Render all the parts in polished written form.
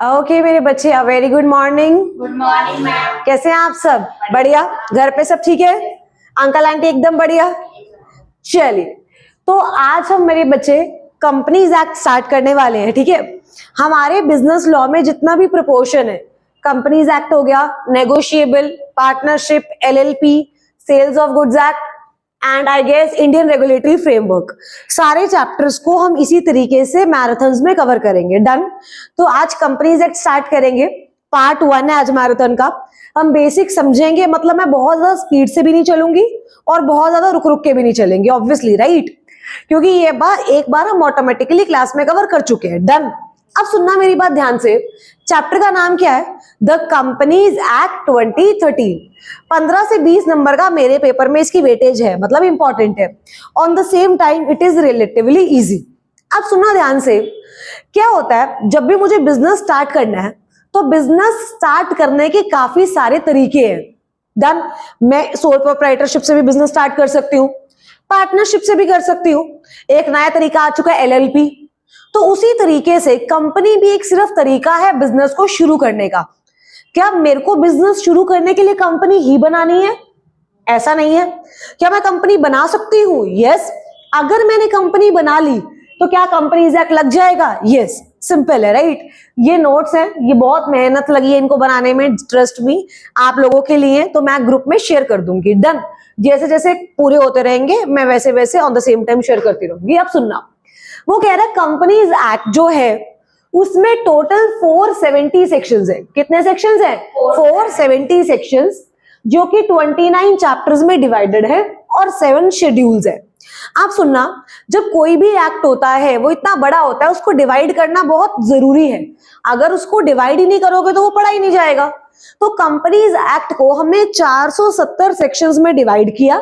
Okay मेरे बच्चे, very good morning. Good morning ma'am. कैसे हैं आप सब? बढ़िया? घर पे सब ठीक है? अंकल आंटी एकदम बढ़िया? चलिए, तो आज हम मेरे बच्चे कंपनीज एक्ट स्टार्ट करने वाले हैं। ठीक है, हमारे बिजनेस लॉ में जितना भी प्रोपोर्शन है, कंपनीज एक्ट हो गया, negotiable, partnership, LLP, sales of goods act and I guess Indian regulatory framework, सारे चैप्टर्स को हम इसी तरीके से मैराथन्स में कवर करेंगे। डन? तो आज कंपनीज एक्ट स्टार्ट करेंगे। पार्ट 1 है आज मैराथन का। हम बेसिक समझेंगे, मतलब मैं बहुत ज्यादा स्पीड से भी नहीं चलूंगी और बहुत ज्यादा रुक रुक के भी नहीं चलेंगे, ऑब्वियसली, राइट? क्योंकि ये एक बार हम ऑटोमेटिकली क्लास में कवर कर चुके हैं। डन? अब सुनना मेरी बात ध्यान से। चैप्टर का नाम क्या है? The companies act 2013। 15 से 20 नंबर का मेरे पेपर में इसकी वेटेज है, मतलब इंपॉर्टेंट है। On the same time it is relatively easy. अब सुनना ध्यान से। क्या होता है, जब भी मुझे बिजनेस स्टार्ट करना है तो बिजनेस स्टार्ट करने के काफी सारे तरीके हैं। डन? मैं सोल प्रोप्राइटरशिप से भी बिजनेस स्टार्ट कर सकती हूँ, पार्टनरशिप से भी कर सकती हूँ। एक नया तरीका आ चुका है एलएलपी। तो उसी तरीके से कंपनी भी एक सिर्फ तरीका है बिजनेस को शुरू करने का। क्या मेरे को बिजनेस शुरू करने के लिए कंपनी ही बनानी है? ऐसा नहीं है। क्या मैं कंपनी बना सकती हूँ? यस। अगर मैंने कंपनी बना ली तो क्या कंपनीज एक्ट लग जाएगा? यस। सिंपल है, राइट? ये नोट्स हैं, ये बहुत मेहनत लगी है इनको बनाने में, ट्रस्ट मी, आप लोगों के लिए। तो मैं ग्रुप में शेयर कर दूंगी। डन? जैसे जैसे पूरे होते रहेंगे मैं वैसे वैसे on the same time share करती रहूंगी। अब सुनना, वो कह रहा है कंपनीज एक्ट जो है उसमें टोटल 470 सेक्शंस है। कितने सेक्शंस है? 470 सेक्शंस, जो कि 29 चैप्टर्स में डिवाइडेड है और 7 शेड्यूल्स है। आप सुनना, जब कोई भी एक्ट होता है वो इतना बड़ा होता है, उसको डिवाइड करना बहुत जरूरी है। अगर उसको डिवाइड ही नहीं करोगे तो वो पढ़ा ही नहीं जाएगा। तो कंपनीज एक्ट को हमने 470 सेक्शंस में डिवाइड किया।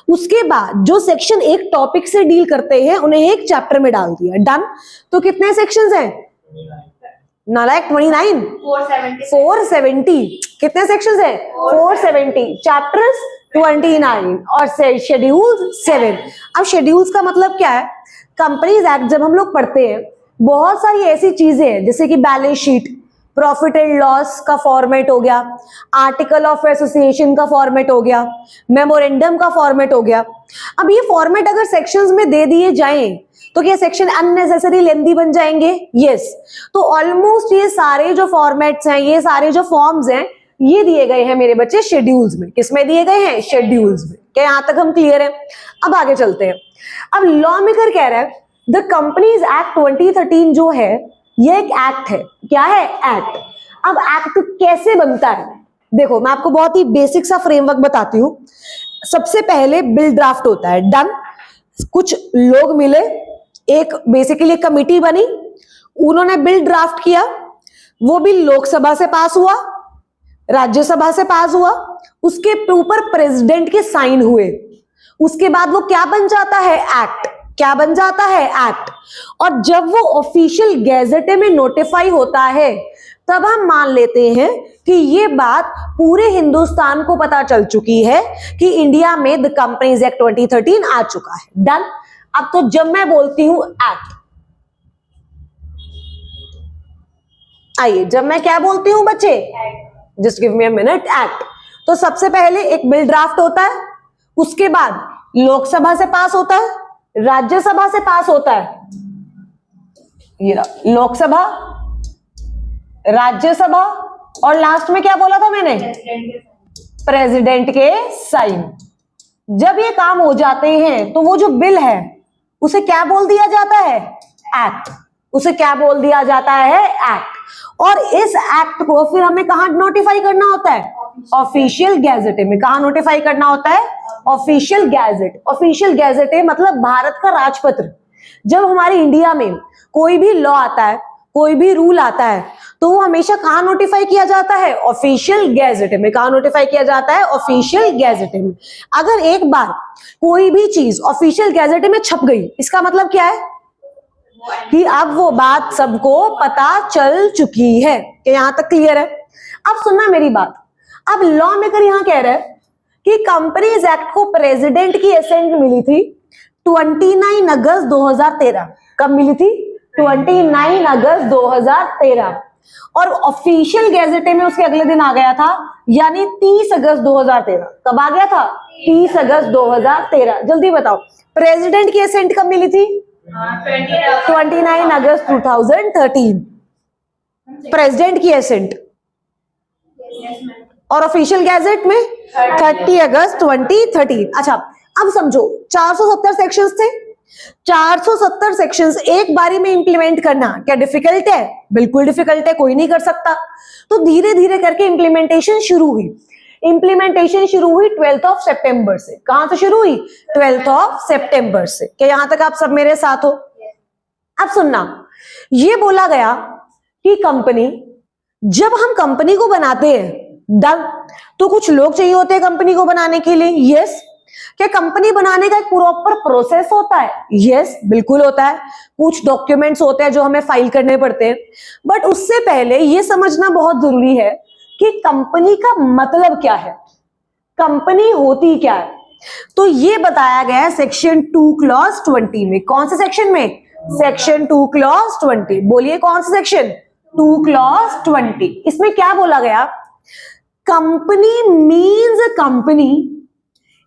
उसके बाद जो सेक्शन एक टॉपिक से डील करते हैं उन्हें एक चैप्टर में डाल दिया। डन? तो कितने सेक्शंस हैं? नालायक 29, 470। कितने सेक्शंस हैं? 470। चैप्टर्स 29 और शेड्यूल्स 7। अब शेड्यूल्स का मतलब क्या है? कंपनीज एक्ट जब हम लोग पढ़ते हैं, बहुत सारी ऐसी चीजें हैं जैसे कि balance sheet, profit and loss का फॉर्मेट हो गया, आर्टिकल ऑफ एसोसिएशन का फॉर्मेट हो गया, मेमोरेंडम का फॉर्मेट हो गया। अब ये फॉर्मेट अगर सेक्शंस में दे दिए जाएं तो क्या सेक्शन अननेसेसरी लेंथी बन जाएंगे? यस। तो ऑलमोस्ट ये सारे जो फॉर्मेट्स हैं, ये सारे जो फॉर्म्स हैं, ये दिए गए हैं मेरे बच्चे शेड्यूल्स में। किसमें दिए गए हैं? शेड्यूल्स में। क्या यहां तक हम क्लियर है? अब आगे चलते हैं। अब लॉ मेकर कह रहा है द कंपनीज एक्ट 2013 जो है ये एक एक्ट है। क्या है? एक्ट। अब एक्ट कैसे बनता है? देखो, मैं आपको बहुत ही बेसिक सा फ्रेमवर्क बताती हूँ। सबसे पहले बिल ड्राफ्ट होता है। डन? कुछ लोग मिले, एक बेसिकली एक कमिटी बनी, उन्होंने बिल ड्राफ्ट किया। वो बिल लोकसभा से पास हुआ, राज्यसभा से पास हुआ, उसके ऊपर प्रेसिडेंट के साइन हुए। उसके बाद वो क्या बन जाता है? एक्ट। क्या बन जाता है? एक्ट। और जब वो ऑफिशियल गैजेट में नोटिफाई होता है तब हम मान लेते हैं कि ये बात पूरे हिंदुस्तान को पता चल चुकी है कि इंडिया में द कंपनीज एक्ट 2013 आ चुका है। डन? अब तो जब मैं बोलती हूं एक्ट, आइए, जब मैं क्या बोलती हूं बच्चे? Just give me a minute. Act. तो सबसे पहले एक बिल ड्राफ्ट होता है, उसके बाद लोकसभा से पास होता है, राज्यसभा से पास होता है, ये रहा लोकसभा, राज्यसभा, और लास्ट में क्या बोला था मैंने? प्रेसिडेंट के साइन। जब ये काम हो जाते हैं तो वो जो बिल है उसे क्या बोल दिया जाता है? एक्ट। उसे क्या बोल दिया जाता है? एक्ट। और इस एक्ट को फिर हमें कहां नोटिफाई करना होता है? ऑफिशियल गैजेट में। कहां नोटिफाई करना होता है? Official gazette. ऑफिशियल गैजेट है मतलब भारत का राजपत्र। जब हमारे इंडिया में कोई भी लॉ आता है, कोई भी रूल आता है, तो वो हमेशा कहां नोटिफाई किया जाता है? ऑफिशियल गैजेट में। कहां नोटिफाई किया जाता है? ऑफिशियल गैजेट में। अगर एक बार कोई भी चीज ऑफिशियल गैजेट में छप गई, इसका मतलब क्या है? कि अब वो बात सबको पता चल चुकी है। कि यहां तक क्लियर है? अब सुनना मेरी बात। अब लॉ मेकर यहां कह रहा है कि कंपनीज एक्ट को प्रेसिडेंट की असेंट मिली थी 29 अगस्त 2013। कब मिली थी? 29 अगस्त 2013। और ऑफिशियल गैजेट में उसके अगले दिन आ गया था, यानी 30 अगस्त 2013। कब आ गया था? 30 अगस्त 2013। जल्दी बताओ, प्रेसिडेंट की असेंट कब मिली थी? 29 अगस्त 2013 प्रेसिडेंट की असेंट, और ऑफिशियल गैजेट में 30 अगस्त 2013। अच्छा, अब समझो 470 सेक्शंस थे। 470 सेक्शंस एक बारी में इंप्लीमेंट करना क्या डिफिकल्ट है? बिल्कुल डिफिकल्ट है, कोई नहीं कर सकता। तो धीरे धीरे करके इंप्लीमेंटेशन शुरू हुई। इंप्लीमेंटेशन शुरू हुई 12th ऑफ सितंबर से। कहां से शुरू हुई? 12th ऑफ सितंबर से। क्या यहां तक आप सब मेरे साथ हो? अब सुनना, ये बोला गया कि कंपनी, जब हम कंपनी को बनाते हैं तो कुछ लोग चाहिए होते हैं कंपनी को बनाने के लिए। यस। क्या कंपनी बनाने का एक प्रॉपर प्रोसेस होता है? यस, बिल्कुल होता है। कुछ डॉक्यूमेंट्स होते हैं जो हमें फाइल करने पड़ते हैं। बट उससे पहले ये समझना बहुत जरूरी है कि कंपनी का मतलब क्या है, कंपनी होती क्या है। तो ये बताया गया है सेक्शन 2 क्लॉज 20 में। कौन से सेक्शन में? Section 2 clause 20। बोलिए कौन सा सेक्शन? 2 क्लॉज 20। इसमें क्या बोला गया? Company means a company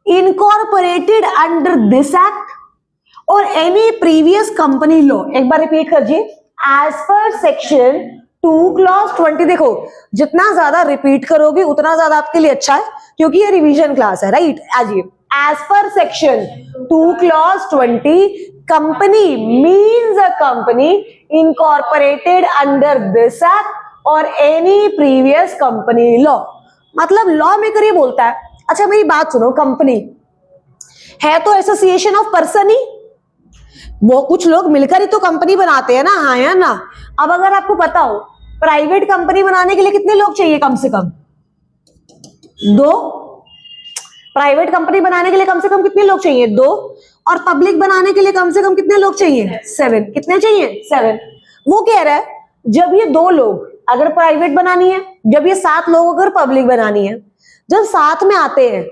incorporated under this act or any previous company law। एक बार रिपीट करिए, as per section 2 clause 20। देखो, जितना ज्यादा रिपीट करोगे उतना ज्यादा आपके लिए अच्छा है, क्योंकि ये रिवीजन क्लास है, राइट। आइए, as per section 2 clause 20, company means a company incorporated under this act or any previous company law। मतलब लॉ मेकर ये बोलता है। अच्छा मेरी बात सुनो, कंपनी है तो एसोसिएशन ऑफ पर्सन ही, वो कुछ लोग मिलकर ही तो कंपनी बनाते हैं ना, हाँ या ना। अब अगर आपको पता हो, प्राइवेट कंपनी बनाने के लिए कितने लोग चाहिए? कम से कम 2। प्राइवेट कंपनी बनाने के लिए कम से कम कितने लोग चाहिए? 2। और पब्लिक बनाने के लिए कम से कम कितने लोग चाहिए? 7। कितने चाहिए? 7। वो कह रहा है जब ये 2 लोग अगर प्राइवेट बनानी है, जब ये 7 लोग अगर पब्लिक बनानी है, जब साथ में आते हैं,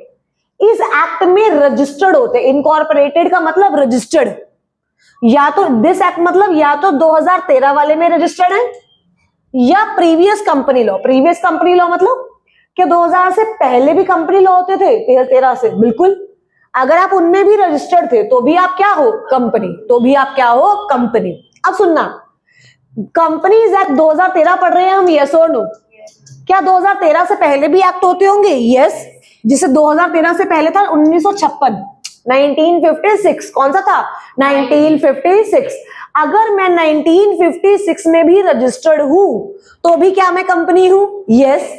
इस एक्ट में रजिस्टर्ड होते हैं। इनकॉर्पोरेटेड का मतलब रजिस्टर्ड, या तो दिस एक्ट मतलब या तो 2013 वाले में रजिस्टर्ड है, या previous company law. Previous company law मतलब क्या 2000 से पहले भी कंपनी लॉ होते थे? 13 से, बिल्कुल। अगर आप उनमें भी रजिस्टर्ड थे तो भी आप क्या हो? कंपनी। तो भी आप क्या हो? कंपनी। अब सुनना, कंपनीज एक्ट 2013 पढ़ रहे हैं हम, यस और नो? क्या 2013 से पहले भी एक्ट होते होंगे? यस। जिसे 2013 से पहले था 1956, 1956। कौन सा था? 1956। अगर मैं 1956 में भी रजिस्टर्ड हूं तो भी क्या मैं कंपनी हूं? यस।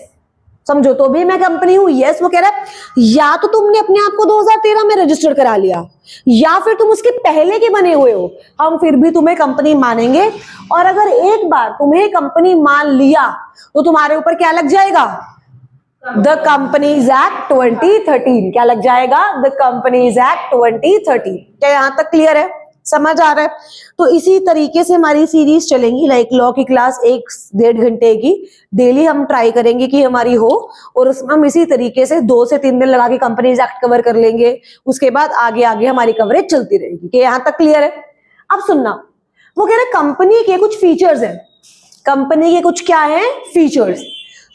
समझो, तो भी मैं कंपनी हूं। यस। वो कह रहा है या तो तुमने अपने आप को 2013 में रजिस्टर करा लिया, या फिर तुम उसके पहले के बने हुए हो, हम फिर भी तुम्हें कंपनी मानेंगे। और अगर एक बार तुम्हें कंपनी मान लिया तो तुम्हारे ऊपर क्या लग जाएगा? The companies act 2013। क्या लग जाएगा? The companies act 2013। क्या यहां तक क्लियर है? समझ आ रहा है? तो इसी तरीके से हमारी सीरीज चलेंगी, लाइक लॉ की क्लास 1-1.5 घंटे की डेली हम ट्राई करेंगे कि हमारी हो, और उसमें हम इसी तरीके से 2 से 3 दिन लगा के कंपनीज एक्ट कवर कर लेंगे। उसके बाद आगे आगे हमारी कवरेज चलती रहेगी। क्या यहां तक क्लियर है? अब सुनना, वो कह रहे कंपनी के कुछ फीचर्स हैं। कंपनी के कुछ क्या है? फीचर्स।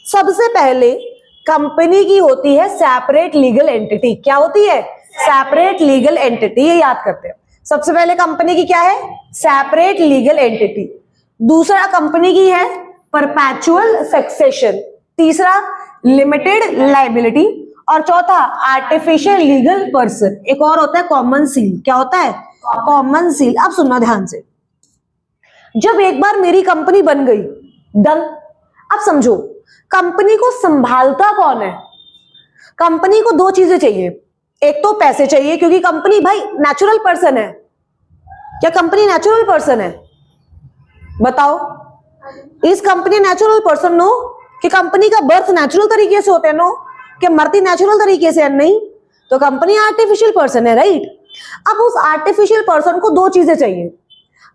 सबसे पहले कंपनी की होती है सेपरेट लीगल एंटिटी। क्या होती है? Separate legal entity. ये याद करते हैं। सबसे पहले कंपनी की क्या है? Separate legal entity. दूसरा कंपनी की है परपेचुअल सक्सेशन। तीसरा लिमिटेड लायबिलिटी। और चौथा आर्टिफिशियल लीगल पर्सन। एक और होता है कॉमन सील। क्या होता है? Common seal. अब सुनना ध्यान से, जब एक बार मेरी कंपनी बन गई, डन। अब समझो, कंपनी को संभालता कौन है? कंपनी को 2 चीजें चाहिए। एक तो पैसे चाहिए, क्योंकि कंपनी भाई नेचुरल पर्सन है। क्या कंपनी नेचुरल पर्सन है? बताओ, इस कंपनी नेचुरल पर्सन? नो। कि कंपनी का बर्थ नेचुरल तरीके से होता है? नो। कि मरती नेचुरल तरीके से है? नहीं। तो कंपनी आर्टिफिशियल पर्सन है, राइट। अब उस आर्टिफिशियल पर्सन को 2 चीजें चाहिए।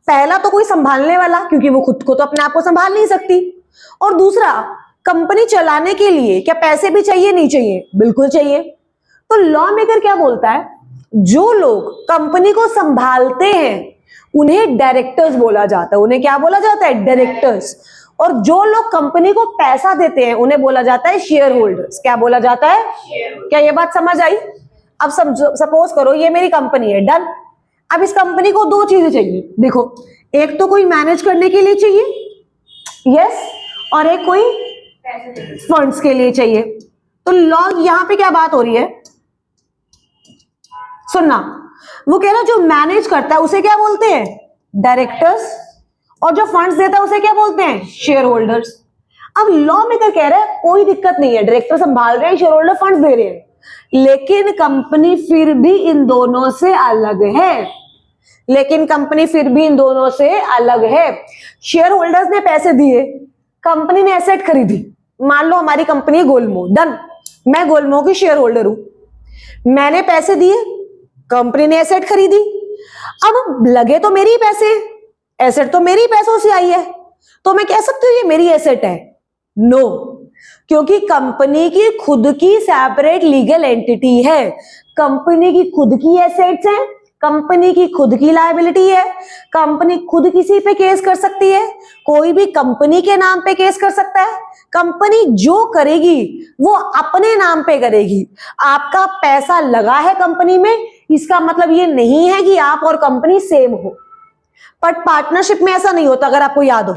पहला तो कोई संभालने वाला, क्योंकि वो खुद को तो अपने आप को संभाल नहीं सकती। और दूसरा, कंपनी चलाने के लिए क्या पैसे भी चाहिए? नहीं चाहिए? बिल्कुल चाहिए। तो लॉ मेकर क्या बोलता है? जो लोग कंपनी को संभालते हैं उन्हें डायरेक्टर्स बोला जाता है। उन्हें क्या बोला जाता है? डायरेक्टर्स। और जो लोग कंपनी को पैसा देते हैं उन्हें बोला जाता है शेयर होल्डर्स। क्या बोला जाता है? क्या ये बात समझ आई? अब सपोज करो ये मेरी कंपनी है, डन। अब इस कंपनी को दो चीजें चाहिए, देखो, एक तो कोई मैनेज करने के लिए चाहिए, यस, और एक कोई फंड्स के लिए चाहिए। तो लॉग यहां पे क्या बात हो रही है, सुनना, वो कह रहा जो मैनेज करता है उसे क्या बोलते हैं? डायरेक्टर्स, और जो फंड्स देता है उसे क्या बोलते हैं? Share holders. अब लॉ मेकर कह रहा है कोई दिक्कत नहीं है, डायरेक्टर संभाल रहे हैं, शेयर होल्डर फंड्स दे रहे हैं, लेकिन कंपनी फिर भी इन दोनों से अलग है। लेकिन कंपनी फिर भी इन दोनों से अलग है। शेयर होल्डर्स ने पैसे दिए, कंपनी ने एसेट खरीदी। मान लो हमारी कंपनी है गोलमो, डन, मैं गोलमो की शेयर होल्डर हूं, मैंने पैसे दिए, कंपनी ने एसेट खरीदी। अब लगे तो मेरे ही पैसे, एसेट तो मेरे ही पैसों से आई है, तो मैं कह सकती हूँ ये मेरी एसेट है? नो, क्योंकि कंपनी की खुद की सेपरेट लीगल एंटिटी है, कंपनी की खुद की एसेट्स हैं, कंपनी की खुद की लायबिलिटी है, कंपनी खुद किसी पे केस कर सकती है, कोई भी कंपनी के नाम पे केस कर सकता है। कंपनी जो करेगी वो अपने नाम पे करेगी। आपका पैसा लगा है कंपनी में, इसका मतलब ये नहीं है कि आप और कंपनी सेम हो। बट पार्टनरशिप में ऐसा नहीं होता। अगर आपको याद हो,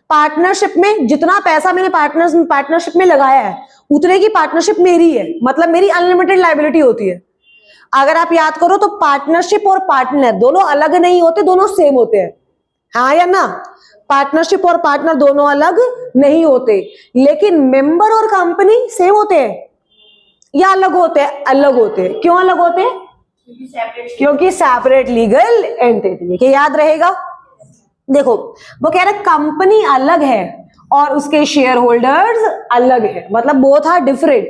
पार्टनरशिप में जितना पैसा मैंने पार्टनरशिप में लगाया है उतने की पार्टनरशिप मेरी है, मतलब मेरी अनलिमिटेड लायबिलिटी होती है। अगर आप याद करो तो पार्टनरशिप और पार्टनर दोनों अलग नहीं होते, दोनों सेम होते हैं, हाँ या ना? पार्टनरशिप और पार्टनर दोनों अलग नहीं होते, लेकिन मेंबर और कंपनी सेम होते हैं या अलग होते हैं? अलग होते हैं। क्यों अलग होते हैं? क्योंकि सेपरेट लीगल एंटिटी। क्या याद रहेगा? देखो, वो कह रहे कंपनी अलग है और उसके शेयर होल्डर्स अलग है, मतलब बोथ आर डिफरेंट।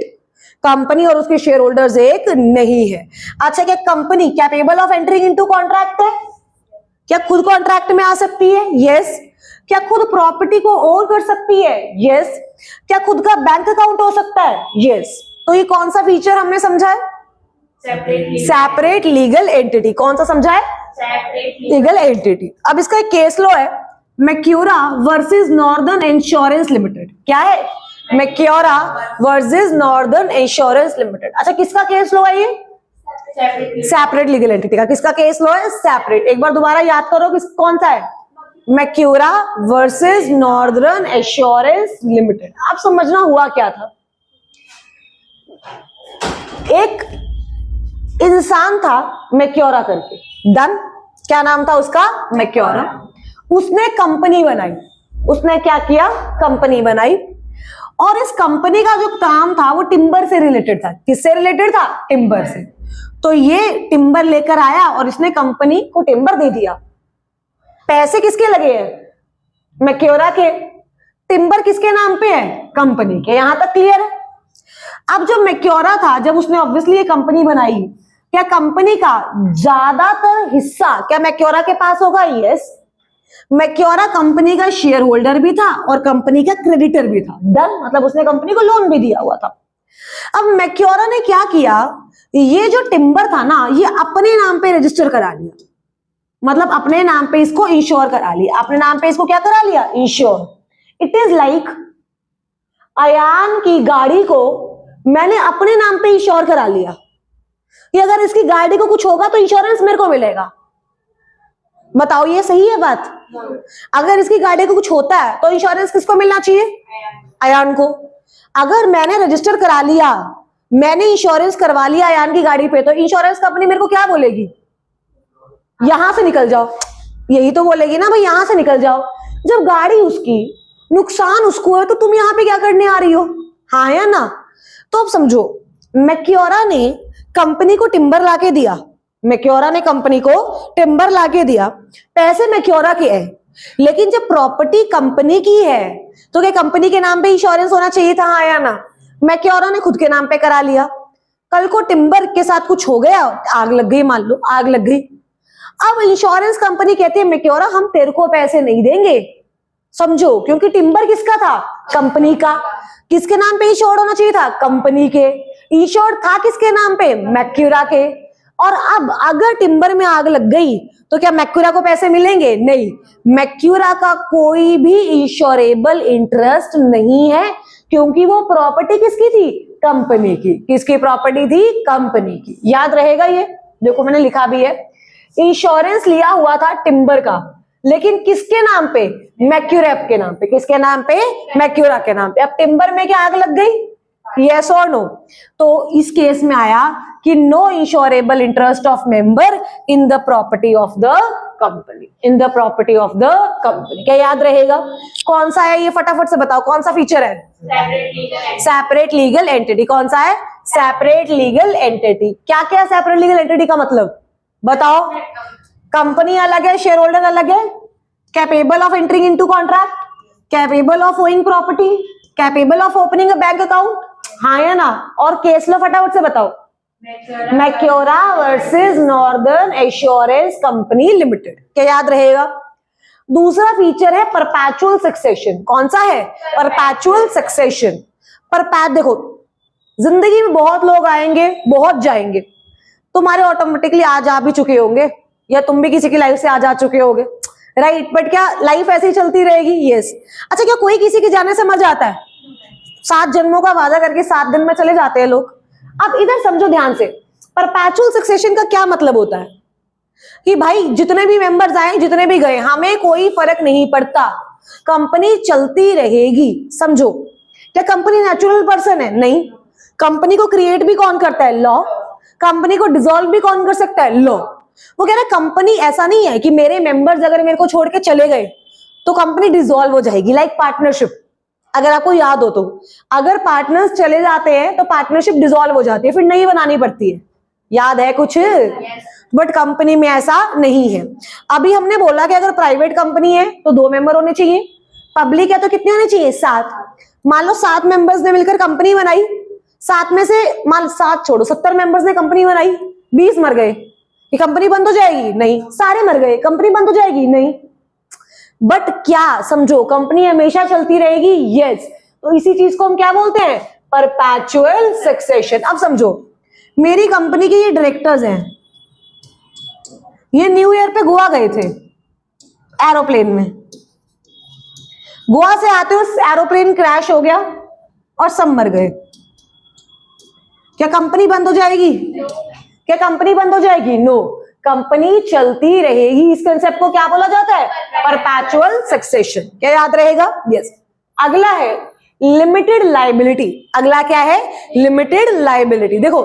कंपनी और उसके शेयर होल्डर्स एक नहीं है। अच्छा, क्या company capable of entering into contract है? क्या खुद कॉन्ट्रैक्ट में आ सकती है? यस। क्या खुद प्रॉपर्टी को ओन कर सकती है? यस। क्या खुद का बैंक अकाउंट हो सकता है? यस। तो ये कौन सा फीचर हमने समझा है? Separate legal entity. कौन सा समझा है? Separate legal entity. अब इसका एक केस लॉ है, मैक्यूरा वर्सेस नॉर्दर्न इंश्योरेंस लिमिटेड। क्या है? मैक्यूरा वर्सेस नॉर्दर्न इंश्योरेंस लिमिटेड। अच्छा, किसका केस लॉ है ये? सेपरेट लीगल एंटिटी का। किसका केस लॉ है? सेपरेट। एक बार दोबारा याद करो कौन सा है? मैक्यूरा वर्सेस नॉर्दर्न इंश्योरेंस लिमिटेड। आप समझना हुआ क्या था, एक इंसान था मैक्यूरा करके, डन। क्या नाम था उसका? मैक्यूरा। उसने कंपनी बनाई। उसने क्या किया? कंपनी बनाई। और इस कंपनी का जो काम था वो टिम्बर से रिलेटेड था। किससे रिलेटेड था? टिम्बर से। तो ये टिम्बर लेकर आया और इसने कंपनी को टिम्बर दे दिया। पैसे किसके लगे हैं? मैक्यूरा के। टिम्बर किसके नाम पे है? कंपनी के। यहां तक क्लियर है? अब जो मैक्यूरा था, जब उसने ऑब्वियसली ये कंपनी बनाई, क्या कंपनी का ज्यादातर हिस्सा क्या मैक्यूरा के पास होगा? यस। मैक्यूरा कंपनी का शेयर होल्डर भी था और कंपनी का क्रेडिटर भी था, डन। मतलब उसने कंपनी को लोन भी दिया हुआ था। अब मैक्यूरा ने क्या किया, ये जो टिम्बर था ना, ये अपने नाम पे रजिस्टर करा लिया, मतलब अपने नाम पे इसको इंश्योर करा लिया। अपने नाम पे इसको क्या करा लिया? Insure. It is like Ayaan की गाड़ी को मैंने अपने नाम पे इंश्योर करा लिया कि अगर इसकी गाड़ी को कुछ होगा तो इंश्योरेंस मेरे को मिलेगा। बताओ ये सही है बात? अगर इसकी गाड़ी को कुछ होता है तो इंश्योरेंस किसको मिलना चाहिए? अयान को। अगर मैंने रजिस्टर करा लिया, मैंने इंश्योरेंस करवा लिया अयान की गाड़ी पे, तो इंश्योरेंस कंपनी मेरे को क्या बोलेगी? यहां से निकल जाओ। यही तो बोलेगी ना भाई, यहां से निकल जाओ। जब गाड़ी उसकी, नुकसान उसको है, तो तुम यहां पे क्या करने आ रही हो? हाँ या ना? तो अब समझो, मैक्यूरा ने कंपनी को टिम्बर लाके दिया। मैक्यूरा ने कंपनी को टिम्बर लाके दिया, पैसे मैक्यूरा के हैं, लेकिन जब प्रॉपर्टी कंपनी की है तो क्या कंपनी के नाम पे इंश्योरेंस होना चाहिए था? हाँ या ना? मैक्यूरा ने खुद के नाम पे करा लिया। कल को टिम्बर के साथ कुछ हो गया, आग लग गई, मान लो आग लग गई। अब इंश्योरेंस कंपनी कहती है मैक्यूरा हम तेरे को पैसे नहीं देंगे, समझो, क्योंकि टिम्बर किसका था? कंपनी का। किसके नाम पे इंश्योर्ड होना चाहिए था? कंपनी के। इंश्योर्ड था किसके नाम पे? मैक्यूरा के। और अब अगर टिम्बर में आग लग गई तो क्या मैक्यूरा को पैसे मिलेंगे? नहीं, मैक्यूरा का कोई भी इंश्योरेबल इंटरेस्ट नहीं है, क्योंकि वो प्रॉपर्टी किसकी थी? कंपनी की। किसकी प्रॉपर्टी थी? कंपनी की। याद रहेगा ये, देखो मैंने लिखा भी है, इंश्योरेंस लिया हुआ था टिम्बर का, लेकिन किसके नाम पे? मैक्यूरा के नाम पे। किसके नाम पे? मैक्यूरा के नाम पे। अब टिम्बर में क्या आग लग गई? यस और नो? तो इस केस में आया कि no insurable interest of member in the property of the company. In the property of the company. क्या याद रहेगा? कौन सा है ये? फटाफट से बताओ, कौन सा फीचर है? Separate legal entity. कौन सा है? Separate legal entity. क्या क्या है सेपरेट लीगल एंटिटी का मतलब? बताओ। कंपनी अलग है, शेयर होल्डर अलग है, capable of entering into contract, capable of owing property, capable of opening a bank account, हाँ या ना? और केस लो फटाफट से बताओ। Macaura versus Northern Assurance Company Limited. क्या याद रहेगा? दूसरा फीचर है परपैचुअल सक्सेशन। कौन सा है? Perpetual succession. देखो, जिंदगी में बहुत लोग आएंगे, बहुत जाएंगे। तुम्हारे ऑटोमेटिकली आज आ भी चुके होंगे, या तुम भी किसी की लाइफ से आज आ चुके होगे, राइट? बट क्या लाइफ ऐसे ही चलती रहेगी? यस। अच्छा, क्या कोई किसी के जाने से मर जाता है? 7 जन्मों का वादा करके 7 दिन में चले जाते हैं लोग। अब इधर समझो ध्यान से, परपैचुअल सक्सेशन का क्या मतलब होता है कि भाई जितने भी मेंबर्स आए, जितने भी गए, हमें कोई फर्क नहीं पड़ता, कंपनी चलती रहेगी। समझो, क्या कंपनी नेचुरल पर्सन है? नहीं। कंपनी को क्रिएट भी कौन करता है? लॉ। कंपनी को डिसॉल्व भी कौन कर सकता है? लॉ। वो कह रहा है कंपनी ऐसा नहीं है कि मेरे मेंबर्स अगर मेरे को छोड़ के चले गए तो कंपनी डिसॉल्व हो जाएगी। लाइक पार्टनरशिप, अगर आपको याद हो तो, अगर पार्टनर्स चले जाते हैं तो पार्टनरशिप डिसॉल्व हो जाती है, फिर नई बनानी पड़ती है। याद है कुछ? बट कंपनी में ऐसा नहीं है। अभी हमने बोला कि अगर प्राइवेट कंपनी है तो 2 मेंबर होने चाहिए, पब्लिक है तो कितने होने चाहिए? 7। मान लो 7 मेंबर्स ने मिलकर कंपनी बनाई, 7 में से मान 7 छोड़ो, 70 मेंबर्स ने कंपनी बनाई, 20 मर गए, ये कंपनी बंद हो जाएगी? नहीं। सारे मर गए, कंपनी बंद हो जाएगी? नहीं। बट क्या समझो, कंपनी हमेशा चलती रहेगी? यस। तो इसी चीज को हम क्या बोलते हैं? Perpetual succession. अब समझो, मेरी कंपनी के ये डायरेक्टर्स हैं, ये न्यू ईयर पे गोवा गए थे एरोप्लेन में। गोवा से आते हुए एरोप्लेन क्रैश हो गया और सब मर गए। क्या कंपनी बंद हो जाएगी? क्या कंपनी बंद हो जाएगी? नो, कंपनी चलती रहेगी। इस कंसेप्ट को क्या बोला जाता है? Perpetual succession. क्या याद रहेगा? यस। अगला है लिमिटेड लायबिलिटी। अगला क्या है? Limited liability. देखो,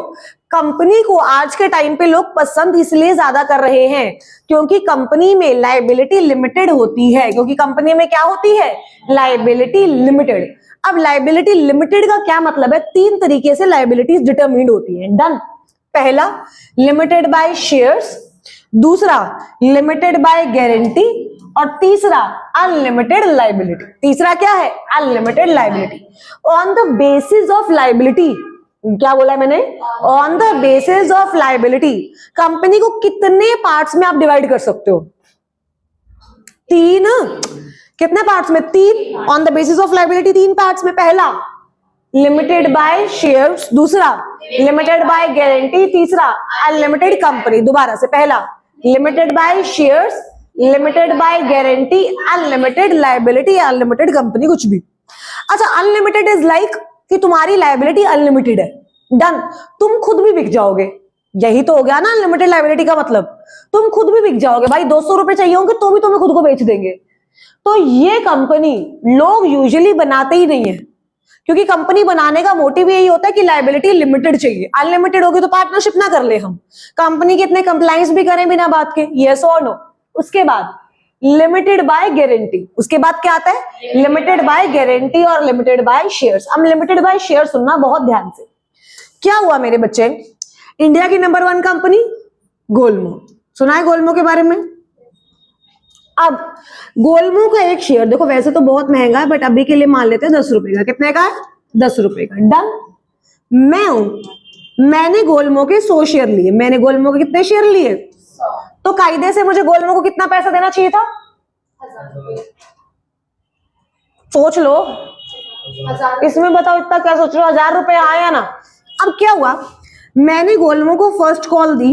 कंपनी को आज के टाइम पे लोग पसंद इसलिए ज्यादा कर रहे हैं क्योंकि कंपनी में लायबिलिटी लिमिटेड होती है। क्योंकि कंपनी में क्या होती है? Liability limited. अब लायबिलिटी लिमिटेड का क्या मतलब है? 3 तरीके से लायबिलिटीज डिटरमिन्ड होती है। डन। पहला, लिमिटेड बाय शेयर्स, दूसरा लिमिटेड बाय गारंटी, और तीसरा अनलिमिटेड लायबिलिटी। तीसरा क्या है? Unlimited liability. On the basis of liability, क्या बोला है मैंने? On the basis of liability, company को कितने पार्ट्स में आप डिवाइड कर सकते हो? 3। कितने पार्ट्स में? 3। On the basis of liability 3 parts में। पहला लिमिटेड बाय शेयर्स, दूसरा लिमिटेड बाय गारंटी, तीसरा अनलिमिटेड कंपनी। दोबारा से, पहला limited by shares, limited by guarantee, unlimited liability, unlimited company, कुछ भी। अच्छा, अनलिमिटेड इज लाइक कि तुम्हारी लायबिलिटी अनलिमिटेड है। डन। तुम खुद भी बिक जाओगे, यही तो हो गया ना अनलिमिटेड लायबिलिटी का मतलब। तुम खुद भी बिक जाओगे भाई, 200 रुपए चाहिए होंगे तो भी तुम्हें खुद को बेच देंगे। तो ये कंपनी लोग यूजुअली बनाते ही नहीं है, क्योंकि कंपनी बनाने का मोटिव यही होता है कि लायबिलिटी लिमिटेड चाहिए। अनलिमिटेड होगी तो पार्टनरशिप ना कर ले हम, कंपनी के इतने कंप्लायंस भी करें बिना बात के। यस और नो? उसके बाद लिमिटेड बाय गारंटी। उसके बाद क्या आता है? लिमिटेड बाय गारंटी और लिमिटेड बाय शेयर्स। अब लिमिटेड बाय शेयर सुनना बहुत ध्यान से। क्या हुआ मेरे बच्चे, इंडिया की नंबर 1 कंपनी गोलमो, सुना है गोलमो के बारे में? अब गोलमो का एक शेयर, देखो वैसे तो बहुत महंगा है बट अभी के लिए मान लेते हैं 10 रुपए का। कितने का है? 10 रुपए का। डन। मैं हूं, मैंने गोलमो के 100 शेयर लिए। मैंने गोलमो के कितने शेयर लिए? 100। तो कायदे से मुझे गोलमो को कितना पैसा देना चाहिए था? 1000। सोच लो, इसमें बताओ इतना क्या सोच रहे हो? 1000 रुपए आया ना। अब क्या हुआ, मैंने गोलमो को फर्स्ट कॉल दी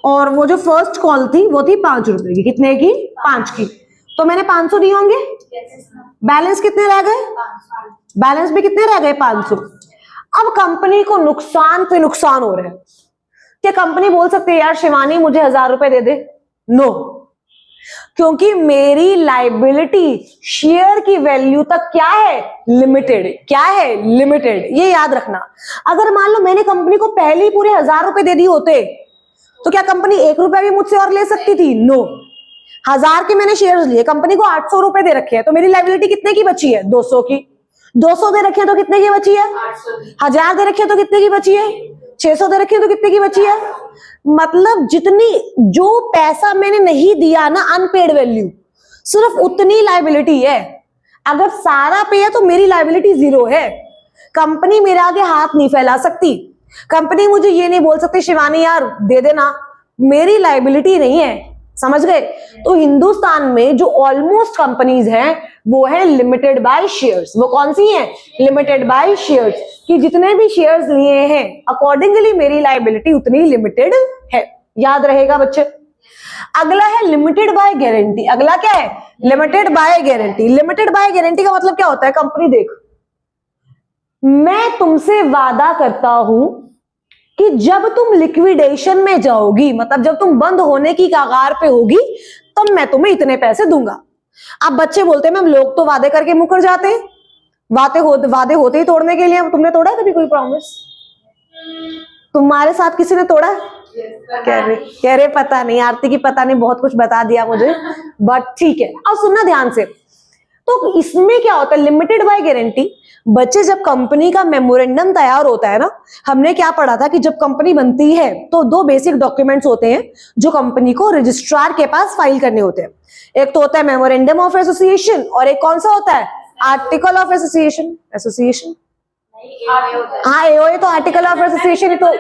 और वो जो फर्स्ट कॉल थी वो थी 5 रुपए की। कितने की? 5 की। तो मैंने 500 दिए होंगे। बैलेंस कितने रह गए? बैलेंस भी कितने रह गए? 500। अब कंपनी को नुकसान पे नुकसान हो रहा है। क्या कंपनी बोल सकती है यार शिवानी मुझे 1000 रुपए दे दे? नो, क्योंकि मेरी लाइबिलिटी शेयर की वैल्यू तक क्या है? लिमिटेड। क्या है? लिमिटेड। ये याद रखना। अगर मान लो मैंने कंपनी को पहले ही पूरे 1000 रुपए दे दिए होते तो क्या कंपनी 1 रुपया भी मुझसे और ले सकती थी? नो। 1000 के मैंने शेयर्स लिए, कंपनी को 800 रुपए दे रखे हैं, तो मेरी लाइबिलिटी कितने की बची है? 200 की। 200 दे रखे हैं तो कितने की बची है? 1000 दे रखे हैं तो कितने की बची है? 600 दे रखे हैं तो कितने की बची है? मतलब जितनी जो पैसा मैंने नहीं दिया ना, अनपेड वैल्यू, सिर्फ उतनी लाइबिलिटी है। अगर सारा पे है तो मेरी लाइबिलिटी 0 है। कंपनी मेरे आगे हाथ नहीं फैला सकती। कंपनी मुझे ये नहीं बोल सकती शिवानी यार दे देना, मेरी लाइबिलिटी नहीं है। समझ गए? तो हिंदुस्तान में जो ऑलमोस्ट कंपनीज हैं वो है लिमिटेड बाय शेयर्स। वो कौन सी हैं? Limited by shares. कि जितने भी शेयर्स लिए हैं अकॉर्डिंगली मेरी लाइबिलिटी उतनी लिमिटेड है। याद रहेगा बच्चे? अगला है लिमिटेड बाय गारंटी। अगला क्या है? Limited by guarantee. Limited by guarantee का मतलब क्या होता है? कंपनी देख, मैं तुमसे वादा करता हूं कि जब तुम लिक्विडेशन में जाओगी, मतलब जब तुम बंद होने की कगार पे होगी, तब मैं तुम्हें इतने पैसे दूंगा। अब बच्चे बोलते हैं मैम लोग तो वादे करके मुकर जाते हैं, वादे होते ही तोड़ने के लिए। तुमने तोड़ा कभी कोई प्रॉमिस? तुम्हारे साथ किसी ने तोड़ा? कह रहे पता नहीं, आरती की पता नहीं, बहुत कुछ बता दिया मुझे, बट ठीक है। अब सुनना ध्यान से। तो इसमें क्या होता है? Limited by guarantee. बच्चे जब कंपनी का मेमोरेंडम तैयार होता है ना, हमने क्या पढ़ा था कि जब कंपनी बनती है तो 2 बेसिक डॉक्यूमेंट्स होते हैं जो कंपनी को रजिस्ट्रार के पास फाइल करने होते हैं। एक तो होता है मेमोरेंडम ऑफ एसोसिएशन और एक कौन सा होता है? Article of association. एसोसिएशन हाँ, एओए तो आर्टिकल ऑफ एसोसिएशन ही तो।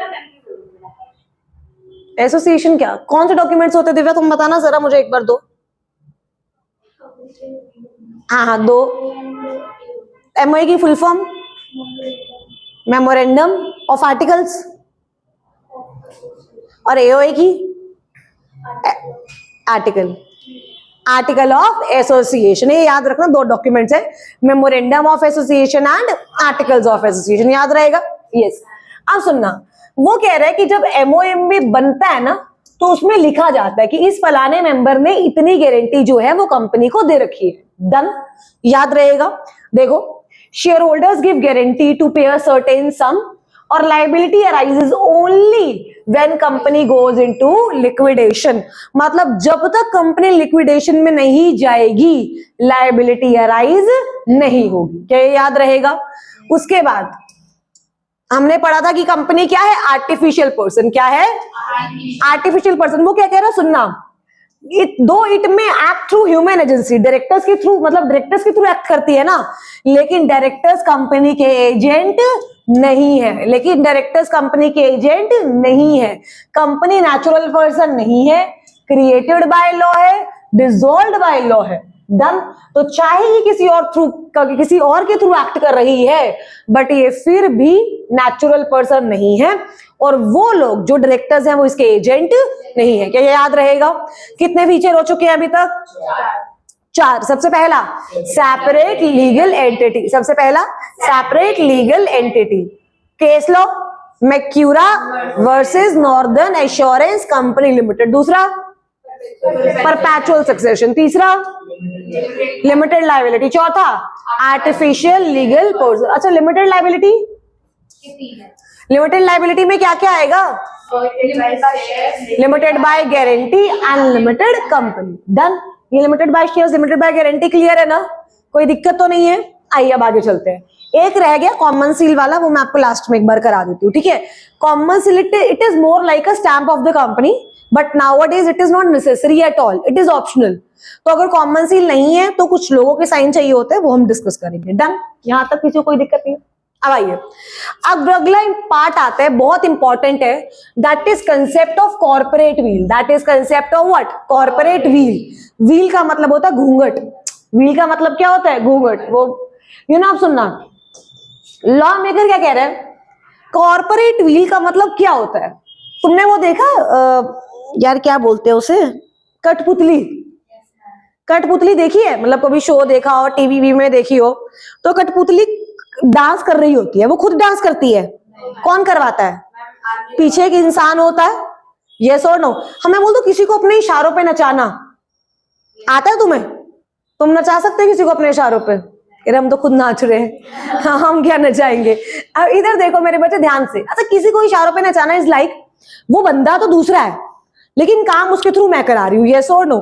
एसोसिएशन क्या, कौन से डॉक्यूमेंट्स होते हैं दिव्या? तुम बताना जरा मुझे एक बार। 2 हाँ 2। एमओए की full form? Memorandum of articles. और एओए की? Article of association. ये याद रखना, 2 डॉक्यूमेंट्स है, memorandum of association and articles of association. याद रहेगा? यस। अब सुनना, वो कह रहा है कि जब एमओएम बनता है ना तो उसमें लिखा जाता है कि इस फलाने मेंबर ने इतनी गारंटी जो है वो कंपनी को दे रखी है। डन? याद रहेगा? देखो, shareholders give guarantee to pay a certain sum और liability arises only when company goes into liquidation. मतलब जब तक कंपनी लिक्विडेशन में नहीं जाएगी लाइबिलिटी अराइज नहीं होगी। क्या ये याद रहेगा? उसके बाद हमने पढ़ा था कि कंपनी क्या है? Artificial person. क्या है? Artificial person. वो क्या कह रहा है? सुनना, इट में act through human agency. Directors के थ्रू, मतलब डायरेक्टर्स के थ्रू एक्ट करती है ना, लेकिन डायरेक्टर्स कंपनी के एजेंट नहीं है। लेकिन डायरेक्टर्स कंपनी के एजेंट नहीं है। कंपनी नेचुरल पर्सन नहीं है, क्रिएटेड बाय लॉ है, डिसॉल्व्ड बाय लॉ है। डन? तो चाहे ये किसी और के थ्रू एक्ट कर रही है, बट ये फिर भी नेचुरल पर्सन नहीं है, और वो लोग जो डायरेक्टर्स हैं वो इसके एजेंट नहीं है। क्या ये याद रहेगा? कितने फीचर हो चुके हैं अभी तक? 4। सबसे पहला सेपरेट लीगल एंटिटी। सबसे पहला separate legal entity. Case law Macaura versus Northern Assurance Company Limited. दूसरा परपेचुअल सक्सेशन। तीसरा लिमिटेड लाइबिलिटी। चौथा आर्टिफिशियल लीगल पर्सन। अच्छा, लिमिटेड लाइबिलिटी, लिमिटेड लाइबिलिटी में क्या क्या आएगा? Limited by guarantee, unlimited company. Done? ये limited by shares, limited by guarantee clear है ना? कोई दिक्कत तो नहीं है? आइए अब आगे चलते हैं। एक रह गया कॉमन सील वाला, वो मैं आपको लास्ट में एक बार करा देती हूँ। ठीक है? Common seal it is more like a stamp of the company, but nowadays it is not necessary at all, it is optional. तो अगर कॉमन सील नहीं है तो कुछ लोगों के साइन चाहिए होते हैं, वो हम डिस्कस करेंगे। डन? यहां तक किसी को कोई दिक्कत नहीं है? अब आइए, अब अगला पार्ट आता है, बहुत इंपॉर्टेंट है, that is concept of corporate wheel. That is concept of what? Corporate wheel. Wheel का मतलब होता है घूंघट। व्हील का मतलब क्या होता है? घूंघट। वो आप सुनना, लॉ मेकर क्या कह रहे हैं? कॉर्पोरेट व्हील का मतलब क्या होता है? तुमने वो देखा यार क्या बोलते हैं उसे, कठपुतली। कठपुतली देखी है, मतलब कभी शो देखा हो, टीवी में देखी हो, तो कठपुतली डांस कर रही होती है, वो खुद डांस करती है, कौन करवाता है? पीछे एक इंसान होता है। यस और नो? हमें बोल दो किसी को अपने इशारों पे नचाना आता है तुम्हें? तुम नचा सकते हो किसी को अपने इशारों पे? अरे हम तो खुद नाच रहे हैं, हाँ हम क्या नचाएंगे। अब इधर देखो मेरे बच्चे ध्यान से, अच्छा किसी को इशारों पे नचाना इज लाइक, वो बंदा तो दूसरा है लेकिन काम उसके थ्रू मैं करा रही हूँ। यस और नो?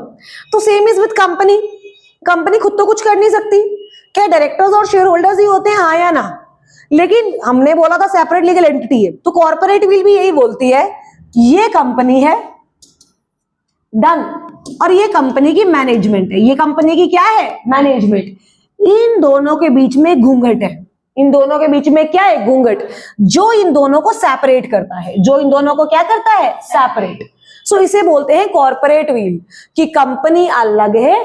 तो same is with company. Company खुद तो कुछ कर नहीं सकती, क्या डायरेक्टर्स और शेयर होल्डर्स ही होते हैं, हाँ या ना? लेकिन हमने बोला था सेपरेट लीगल एंटिटी है, तो कॉर्पोरेट विल भी यही बोलती है ये कंपनी है, डन, और ये कंपनी की मैनेजमेंट है, ये कंपनी की क्या है? मैनेजमेंट। इन दोनों के बीच में घूंघट है, इन दोनों के बीच में क्या है? घूंघट, जो इन दोनों को सेपरेट करता है, जो इन दोनों को क्या करता है? सेपरेट। सो इसे बोलते हैं कॉर्पोरेट विल, कि कंपनी अलग है,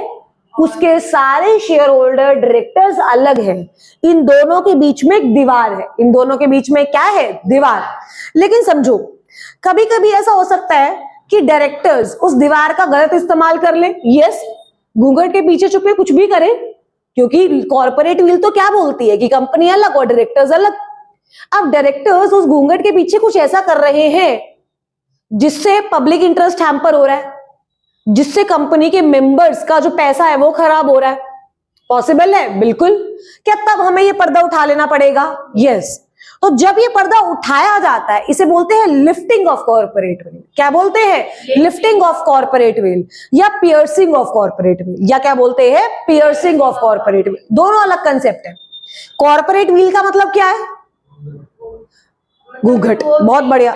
उसके सारे शेयर होल्डर डायरेक्टर्स अलग है, इन दोनों के बीच में एक दीवार है, इन दोनों के बीच में क्या है? दीवार। लेकिन समझो कभी कभी ऐसा हो सकता है कि डायरेक्टर्स उस दीवार का गलत इस्तेमाल कर ले। यस, घूंघट के पीछे छुपे कुछ भी करे, क्योंकि कॉर्पोरेट विल तो क्या बोलती है कि कंपनी अलग और डायरेक्टर्स अलग। अब डायरेक्टर्स उस घूंघट के पीछे कुछ ऐसा कर रहे हैं जिससे पब्लिक इंटरेस्ट हैम्पर हो रहा है, जिससे कंपनी के मेंबर्स का जो पैसा है वो खराब हो रहा है। पॉसिबल है? बिल्कुल। क्या तब हमें ये पर्दा उठा लेना पड़ेगा? यस। तो जब ये पर्दा उठाया जाता है इसे बोलते हैं लिफ्टिंग ऑफ कॉर्पोरेट विल। क्या बोलते हैं? लिफ्टिंग ऑफ कॉर्पोरेट विल या पियर्सिंग ऑफ कॉर्पोरेट विल, या क्या बोलते हैं? Piercing of corporate will. दोनों अलग कंसेप्ट है। कॉर्पोरेट विल का मतलब क्या है? घूंघट। बहुत बढ़िया,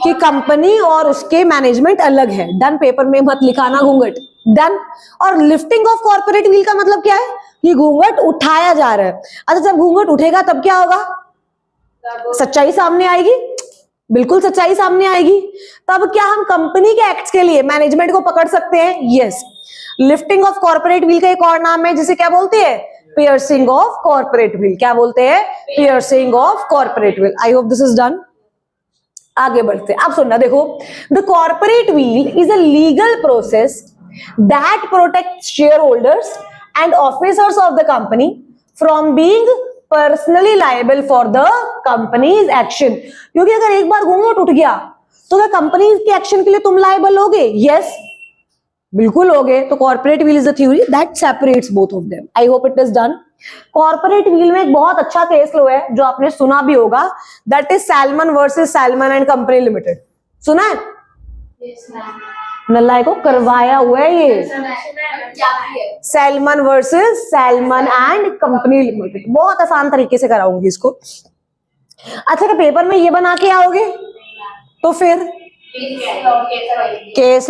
कि कंपनी और उसके मैनेजमेंट अलग है। डन, पेपर में मत लिखाना घूंघट। डन। और लिफ्टिंग ऑफ कॉर्पोरेट विल का मतलब क्या है? कि घूंघट उठाया जा रहा है। अच्छा जब घूंघट उठेगा तब क्या होगा? सच्चाई सामने आएगी। बिल्कुल सच्चाई सामने आएगी। तब क्या हम कंपनी के एक्ट्स के लिए मैनेजमेंट को पकड़ सकते हैं? Yes. Lifting of corporate will का एक और नाम है जिसे क्या बोलते हैं? Piercing of corporate will. क्या बोलते हैं? Piercing of corporate will. I hope this is done. आगे बढ़ते हैं। अब सुनना, देखो, the corporate will is a legal process that protects share holders and officers of the company from being personally liable for the companies action. क्योंकि अगर एक बार घूंघट उठ गया तो क्या कंपनी के एक्शन के लिए तुम लायबल होगे? यस, बिल्कुल होगे। तो corporate will is the theory that separates both of them. I hope it is done. Corporate will में एक बहुत अच्छा केस लो है जो आपने सुना भी होगा, that is salmon versus salmon and company limited. सुना है? Yes, ma'am. नल्लाई को करवाया हुआ है ये, salmon versus salmon and company limited. बहुत आसान तरीके से कराऊंगी इसको। अच्छा, तो पेपर में ये बना के आओगे तो फिर केस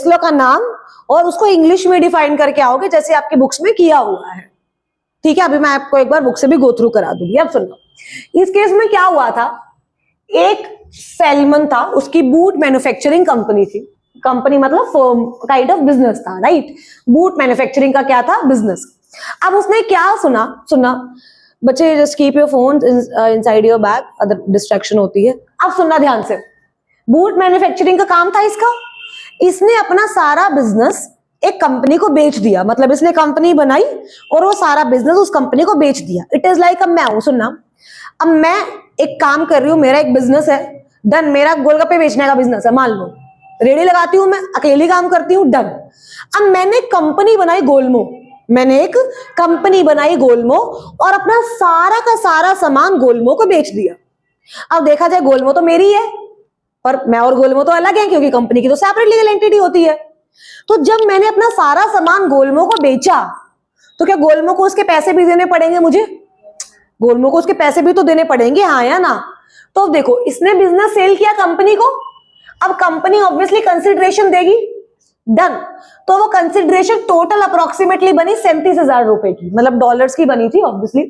लॉ का नाम और उसको इंग्लिश में डिफाइन करके आओगे जैसे आपकी बुक्स में किया हुआ है। ठीक है, अभी मैं आपको एक बार बुक से भी गो थ्रू करा दूंगी। अब सुनो, इस केस में क्या हुआ था, एक सैलमन था, उसकी बूट मैन्युफैक्चरिंग कंपनी थी। कंपनी मतलब फर्म, काइंड ऑफ बिजनेस था, राइट? बूट मैन्युफैक्चरिंग का क्या था? बिजनेस। अब उसने क्या सुना बच्चे, just keep your phone inside your bag, other distraction होती है। अब सुनना ध्यान से, बूट मैन्युफैक्चरिंग का काम था इसका। इसने अपना सारा बिजनेस एक कंपनी को बेच दिया, मतलब इसने कंपनी बनाई और वो सारा बिजनेस उस कंपनी को बेच दिया। इट इज लाइक, अब मैं हूं, सुनना, अब मैं एक काम कर रही हूं, मेरा एक बिजनेस है, डन, मेरा गोलगप्पे बेचने का बिजनेस है, मान लो, रेडी लगाती हूं, मैं अकेली काम करती हूं, डन। अब मैंने कंपनी बनाई गोलमो, मैंने एक कंपनी बनाई गोलमो और अपना सारा का सारा सामान गोलमो को बेच दिया। अब देखा जाए गोलमो तो मेरी है, पर मैं और गोलमो तो अलग है क्योंकि कंपनी की तो सेपरेट लीगल एंटिटी होती है। तो जब मैंने अपना सारा सामान गोलमो को बेचा तो क्या गोलमो को उसके पैसे भी देने पड़ेंगे मुझे? गोलमो को उसके पैसे भी तो देने पड़ेंगे, हाँ या ना? तो देखो, इसने बिजनेस सेल किया कंपनी को, अब कंपनी ऑब्वियसली कंसिडरेशन देगी, डन। तो वो कंसिडरेशन टोटल अप्रोक्सीमेटली बनी 37,000 रुपए की, मतलब डॉलर्स की बनी थी, ऑब्वियसली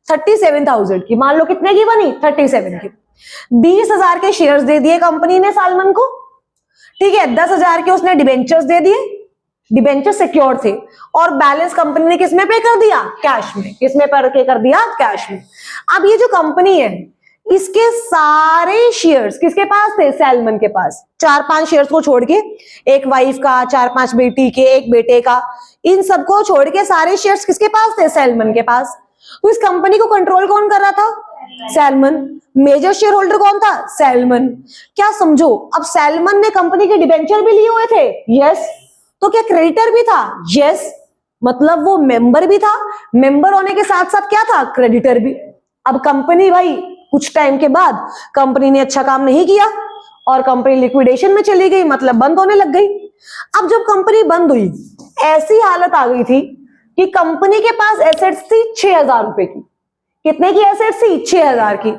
37,000 की। मान लो कितने की बनी? 37 की। 20,000 के शेयर्स दे दिए कंपनी ने सालमन को, ठीक है। 10,000 के उसने डिबेंचर्स दे दिए, डिबेंचर सिक्योर थे, और बैलेंस कंपनी ने किसमें पे कर दिया? कैश में। किसमें पे कर दिया? कैश में। अब ये जो कंपनी है इसके सारे शेयर्स किसके पास थे? सैलमन के पास। 4-5 शेयर्स को छोड़ के, एक वाइफ का, 4-5 बेटी के, एक बेटे का, इन सबको छोड़ के सारे शेयर्स किसके पास थे? सैलमन के पास। तो इस कंपनी को कंट्रोल कौन कर रहा था? सैलमन। मेजर शेयर होल्डर कौन था? सैलमन। क्या समझो, अब सैलमन ने कंपनी के डिबेंचर भी लिए हुए थे? यस। तो क्या क्रेडिटर भी था? यस। मतलब वो मेंबर भी था, मेंबर होने के साथ साथ क्या था? क्रेडिटर भी। अब कंपनी भाई कुछ टाइम के बाद कंपनी ने अच्छा काम नहीं किया और कंपनी लिक्विडेशन में चली गई, मतलब बंद होने लग गई। अब जब कंपनी बंद हुई, ऐसी हालत आ गई थी कि कंपनी के पास एसेट्स थी 6,000 रुपए की। कितने की एसेट्स थी? 6,000 की।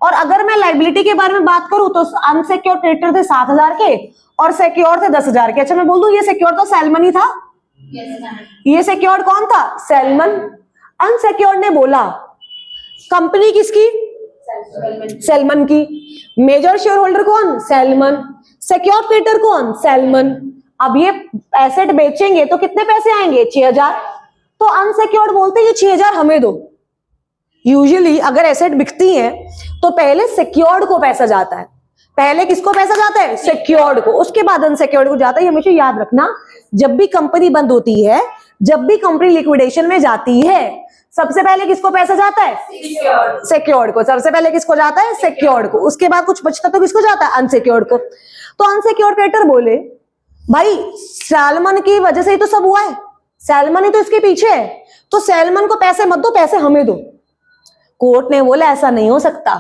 और अगर मैं लायबिलिटी के बारे में बात करूं तो अनसिक्योर्ड क्रेडिटर थे 7,000 के और सिक्योर्ड थे 10,000 के। अच्छा मैं बोल दूं ये सिक्योर्ड तो सैलमन ही था। ये सिक्योर्ड कौन था? सैलमन। अनसिक्योर्ड ने बोला कंपनी किसकी? सैलमन की। मेजर शेयर होल्डर कौन? सैलमन। सिक्योर्ड क्रेडिटर कौन? सैलमन। अब ये एसेट बेचेंगे तो कितने पैसे आएंगे? 6,000। तो अनसिक्योर्ड बोलते हैं ये 6,000 हमें दो। यूजुअली अगर एसेट बिकती है तो पहले सिक्योर्ड को पैसा जाता है। पहले किसको पैसा जाता है? सिक्योर्ड को, उसके बाद अनसिक्योर्ड को जाता है। ये हमेशा याद रखना, जब भी कंपनी बंद होती है, जब भी कंपनी लिक्विडेशन में जाती है, सबसे पहले किसको पैसा जाता है? सिक्योर्ड को। सबसे पहले किसको जाता है? सिक्योर्ड को। उसके बाद कुछ बचता तो किसको जाता है? अनसिक्योर्ड को। तो अनसिक्योर्ड क्रेडिटर बोले भाई सैलमन की वजह से ही तो सब हुआ है, सैलमन ही तो इसके पीछे है, तो सैलमन को पैसे मत दो, पैसे हमें दो। कोर्ट ने बोला ऐसा नहीं हो सकता,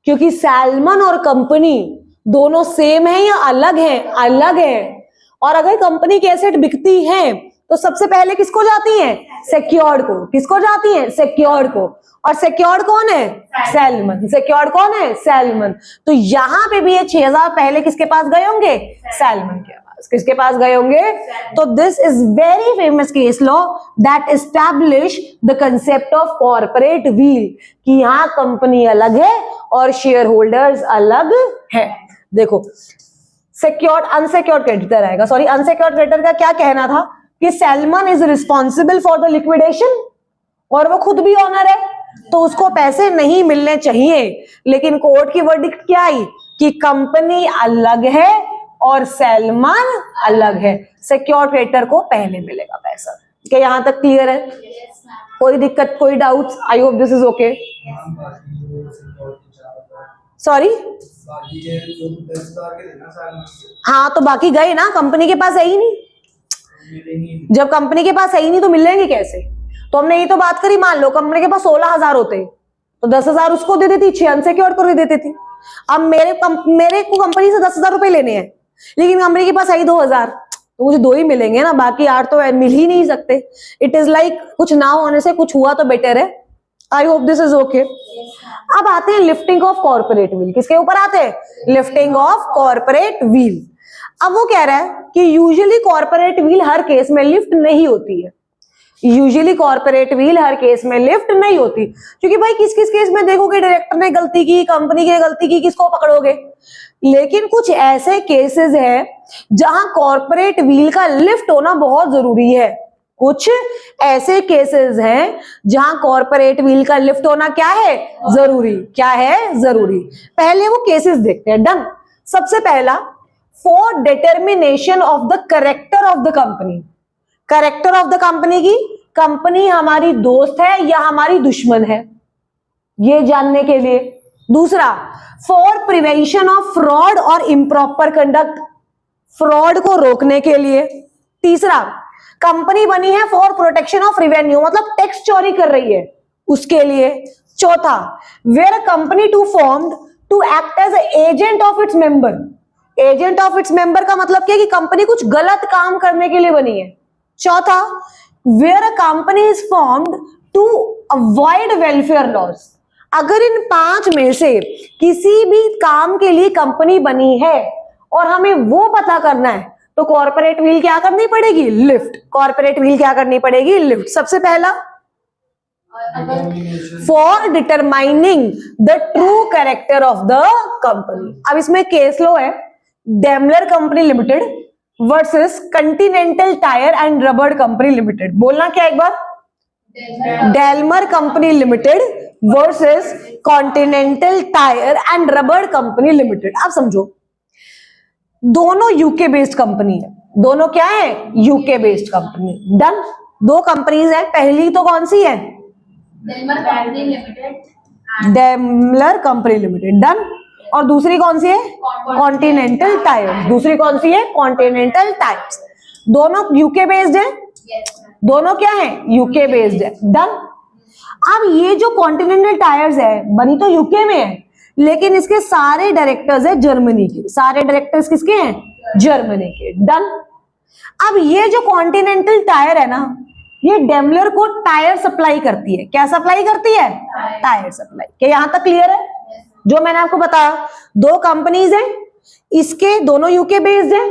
क्योंकि सैलमन और कंपनी दोनों सेम है या अलग है? अलग है। और अगर कंपनी की एसेट बिकती है तो सबसे पहले किसको जाती है? सिक्योर्ड को। किसको जाती है? सिक्योर्ड को। और सिक्योर्ड कौन है? सैलमन। सिक्योर्ड कौन है? सैलमन। तो यहां पे भी ये 6,000 पहले किसके पास गए होंगे? सैलमन के पास। किसके पास गए होंगे? तो this is very famous case law that establish the concept of corporate wheel, कि यहां कंपनी अलग है और शेयर होल्डर्स अलग है। देखो सिक्योर्ड अनसिक्योर्ड क्रेडिटर आएगा, सॉरी अनसिक्योर्ड क्रेडिटर का क्या कहना था कि salmon is responsible for the liquidation और वो खुद भी ऑनर है, तो उसको पैसे नहीं मिलने चाहिए। लेकिन कोर्ट की वर्डिक्ट क्या आई कि कंपनी अलग है और सैलमन अलग है, सिक्योर्ड क्रेडिटर को पहले मिलेगा पैसा। क्या यहां तक क्लियर है? कोई दिक्कत, कोई doubts? I hope this is okay. Sorry, हाँ तो बाकी गए ना, कंपनी के पास है ही नहीं। जब कंपनी के पास है ही नहीं तो मिलेंगे कैसे? तो हमने ये तो बात करी, मान लो कंपनी के पास 16,000 होते तो 10,000 उसको दे देती, 6 अनसिक्योर्ड को दे देती थी। अब मेरे को कंपनी से 10,000 रुपए लेने हैं, लेकिन कंपनी के पास आई 2,000, तो मुझे 2 ही मिलेंगे ना, बाकी 8 तो मिल ही नहीं सकते। इट इज लाइक कुछ ना होने से कुछ हुआ तो बेटर है। I hope this is okay. अब आते हैं लिफ्टिंग ऑफ कॉर्पोरेट व्हील। किसके ऊपर आते हैं? Lifting of corporate wheel. अब वो कह रहा है कि यूजुअली कॉर्पोरेट व्हील हर केस में लिफ्ट नहीं होती है। यूजुअली कॉर्पोरेट व्हील हर केस में लिफ्ट नहीं होती, क्योंकि भाई किस किस केस में देखोगे डायरेक्टर ने गलती की, कंपनी की गलती की, किसको पकड़ोगे? लेकिन कुछ ऐसे केसेस हैं जहां कॉर्पोरेट व्हील का लिफ्ट होना बहुत जरूरी है। कुछ ऐसे केसेस हैं जहां कॉर्पोरेट व्हील का लिफ्ट होना क्या है? जरूरी। क्या है? जरूरी। पहले वो केसेस देखते हैं। डन। सबसे पहला, for determination of the character of the company. Character of the company की, कंपनी हमारी दोस्त है या हमारी दुश्मन है, ये जानने के लिए। दूसरा, फॉर प्रिवेंशन ऑफ फ्रॉड और इम्प्रॉपर कंडक्ट, फ्रॉड को रोकने के लिए। तीसरा, कंपनी बनी है फॉर प्रोटेक्शन ऑफ रेवेन्यू, मतलब टैक्स चोरी कर रही है उसके लिए। चौथा, where company to formed to act as agent of its member. Agent of its member का मतलब क्या है कि कंपनी कुछ गलत काम करने के लिए बनी है। चौथा, where a company is formed to avoid welfare loss. अगर इन 5 में से किसी भी काम के लिए कंपनी बनी है और हमें वो पता करना है, तो कॉर्पोरेट व्हील क्या करनी पड़ेगी? लिफ्ट। कॉर्पोरेट व्हील क्या करनी पड़ेगी? लिफ्ट। सबसे पहला, for determining the true character of the company. अब इसमें केस लो है Daimler Company Limited versus Continental Tyre and Rubber Company Limited. बोलना क्या एक बार? Daimler Company Limited versus Continental Tyre and Rubber Company Limited. अब समझो, दोनों यूके बेस्ड कंपनी है, दोनों क्या है, यूके बेस्ड कंपनी। डन। दो कंपनीज है, पहली तो कौन सी है, डेमलर कंपनी लिमिटेड। डन। और दूसरी कौन सी है, कॉन्टिनेंटल टायर्स। दूसरी कौन सी है, कॉन्टिनेंटल टायर्स। दोनों यूके बेस्ड है, दोनों क्या है, यूके बेस्ड है। डन। अब ये जो कॉन्टिनेंटल टायर्स है बनी तो यूके में है, लेकिन इसके सारे डायरेक्टर्स है जर्मनी के। सारे डायरेक्टर्स किसके हैं, जर्मनी के। डन। अब ये जो कॉन्टिनेंटल टायर है ना, ये डेमलर को टायर सप्लाई करती है। क्या सप्लाई करती है, टायर सप्लाई। क्या यहां तक क्लियर है? जो मैंने आपको बताया, दो कंपनीज हैं, इसके दोनों यूके बेस्ड है,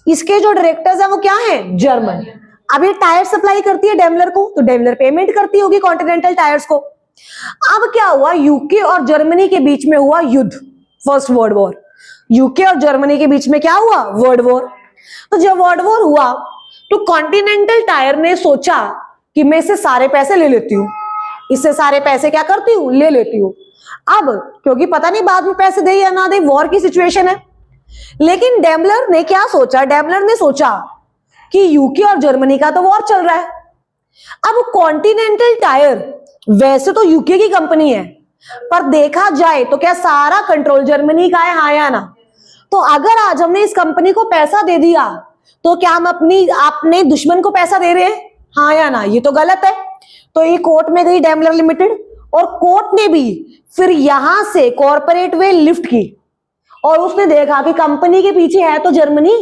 इसके जो डायरेक्टर्स है वो क्या है, जर्मन। अब ये टायर सप्लाई करती है डेमलर को, तो डेमलर पेमेंट करती होगी कॉन्टिनेंटल टायर्स को। अब क्या हुआ, यूके और जर्मनी के बीच में हुआ युद्ध, फर्स्ट वर्ल्ड वॉर। यूके और जर्मनी के बीच में क्या हुआ, वर्ल्ड वॉर। तो जब वर्ल्ड वॉर हुआ तो कॉन्टिनेंटल टायर ने सोचा कि मैं इससे सारे पैसे ले लेती हूँ, इससे सारे पैसे क्या करती हूँ, ले लेती हूँ। अब क्योंकि पता नहीं बाद में पैसे दे या ना दे, वॉर की सिचुएशन है। लेकिन डेमलर ने क्या सोचा, डेमलर ने सोचा कि यूके और जर्मनी का तो वॉर चल रहा है। अब कॉन्टिनेंटल टायर वैसे तो यूके की कंपनी है, पर देखा जाए तो क्या सारा कंट्रोल जर्मनी का है, हाँ या ना? तो अगर आज हमने इस कंपनी को पैसा दे दिया तो क्या हम अपने दुश्मन को पैसा दे रहे हैं, हाँ या ना? ये तो गलत है। तो ये कोर्ट में गई डेमलर लिमिटेड, और कोर्ट ने भी फिर यहां से कॉर्पोरेट वे लिफ्ट की, और उसने देखा कि कंपनी के पीछे है तो जर्मनी,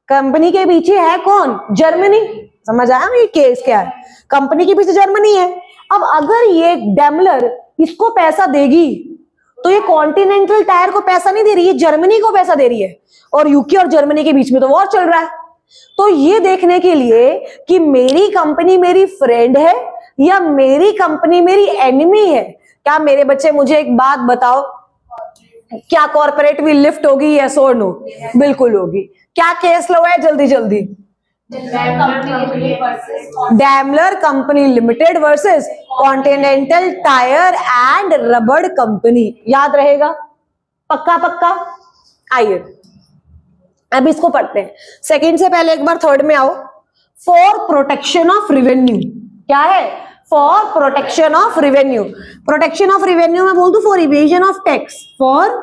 कंपनी के पीछे है कौन, जर्मनी। समझ आया ये केस क्या है, कंपनी के पीछे जर्मनी है। अब अगर ये डेमलर इसको पैसा देगी तो ये कॉन्टिनेंटल टायर को पैसा नहीं दे रही है, जर्मनी को पैसा दे रही है, और यूके और जर्मनी के बीच में तो वॉर चल रहा है। तो ये देखने के लिए कि मेरी कंपनी मेरी फ्रेंड है या मेरी कंपनी मेरी एनिमी है, क्या मेरे बच्चे मुझे एक बात बताओ, क्या कॉर्पोरेट भी लिफ्ट होगी, यस और नो? बिल्कुल होगी। क्या केस लो है, जल्दी जल्दी, Daimler Company Limited versus Continental Tyre and Rubber company. याद रहेगा, पक्का पक्का। आइए अब इसको पढ़ते हैं। सेकंड से पहले एक बार थर्ड में आओ। फॉर प्रोटेक्शन ऑफ रेवेन्यू, क्या है, for protection of revenue. Protection of revenue में बोल दू for evasion of tax, for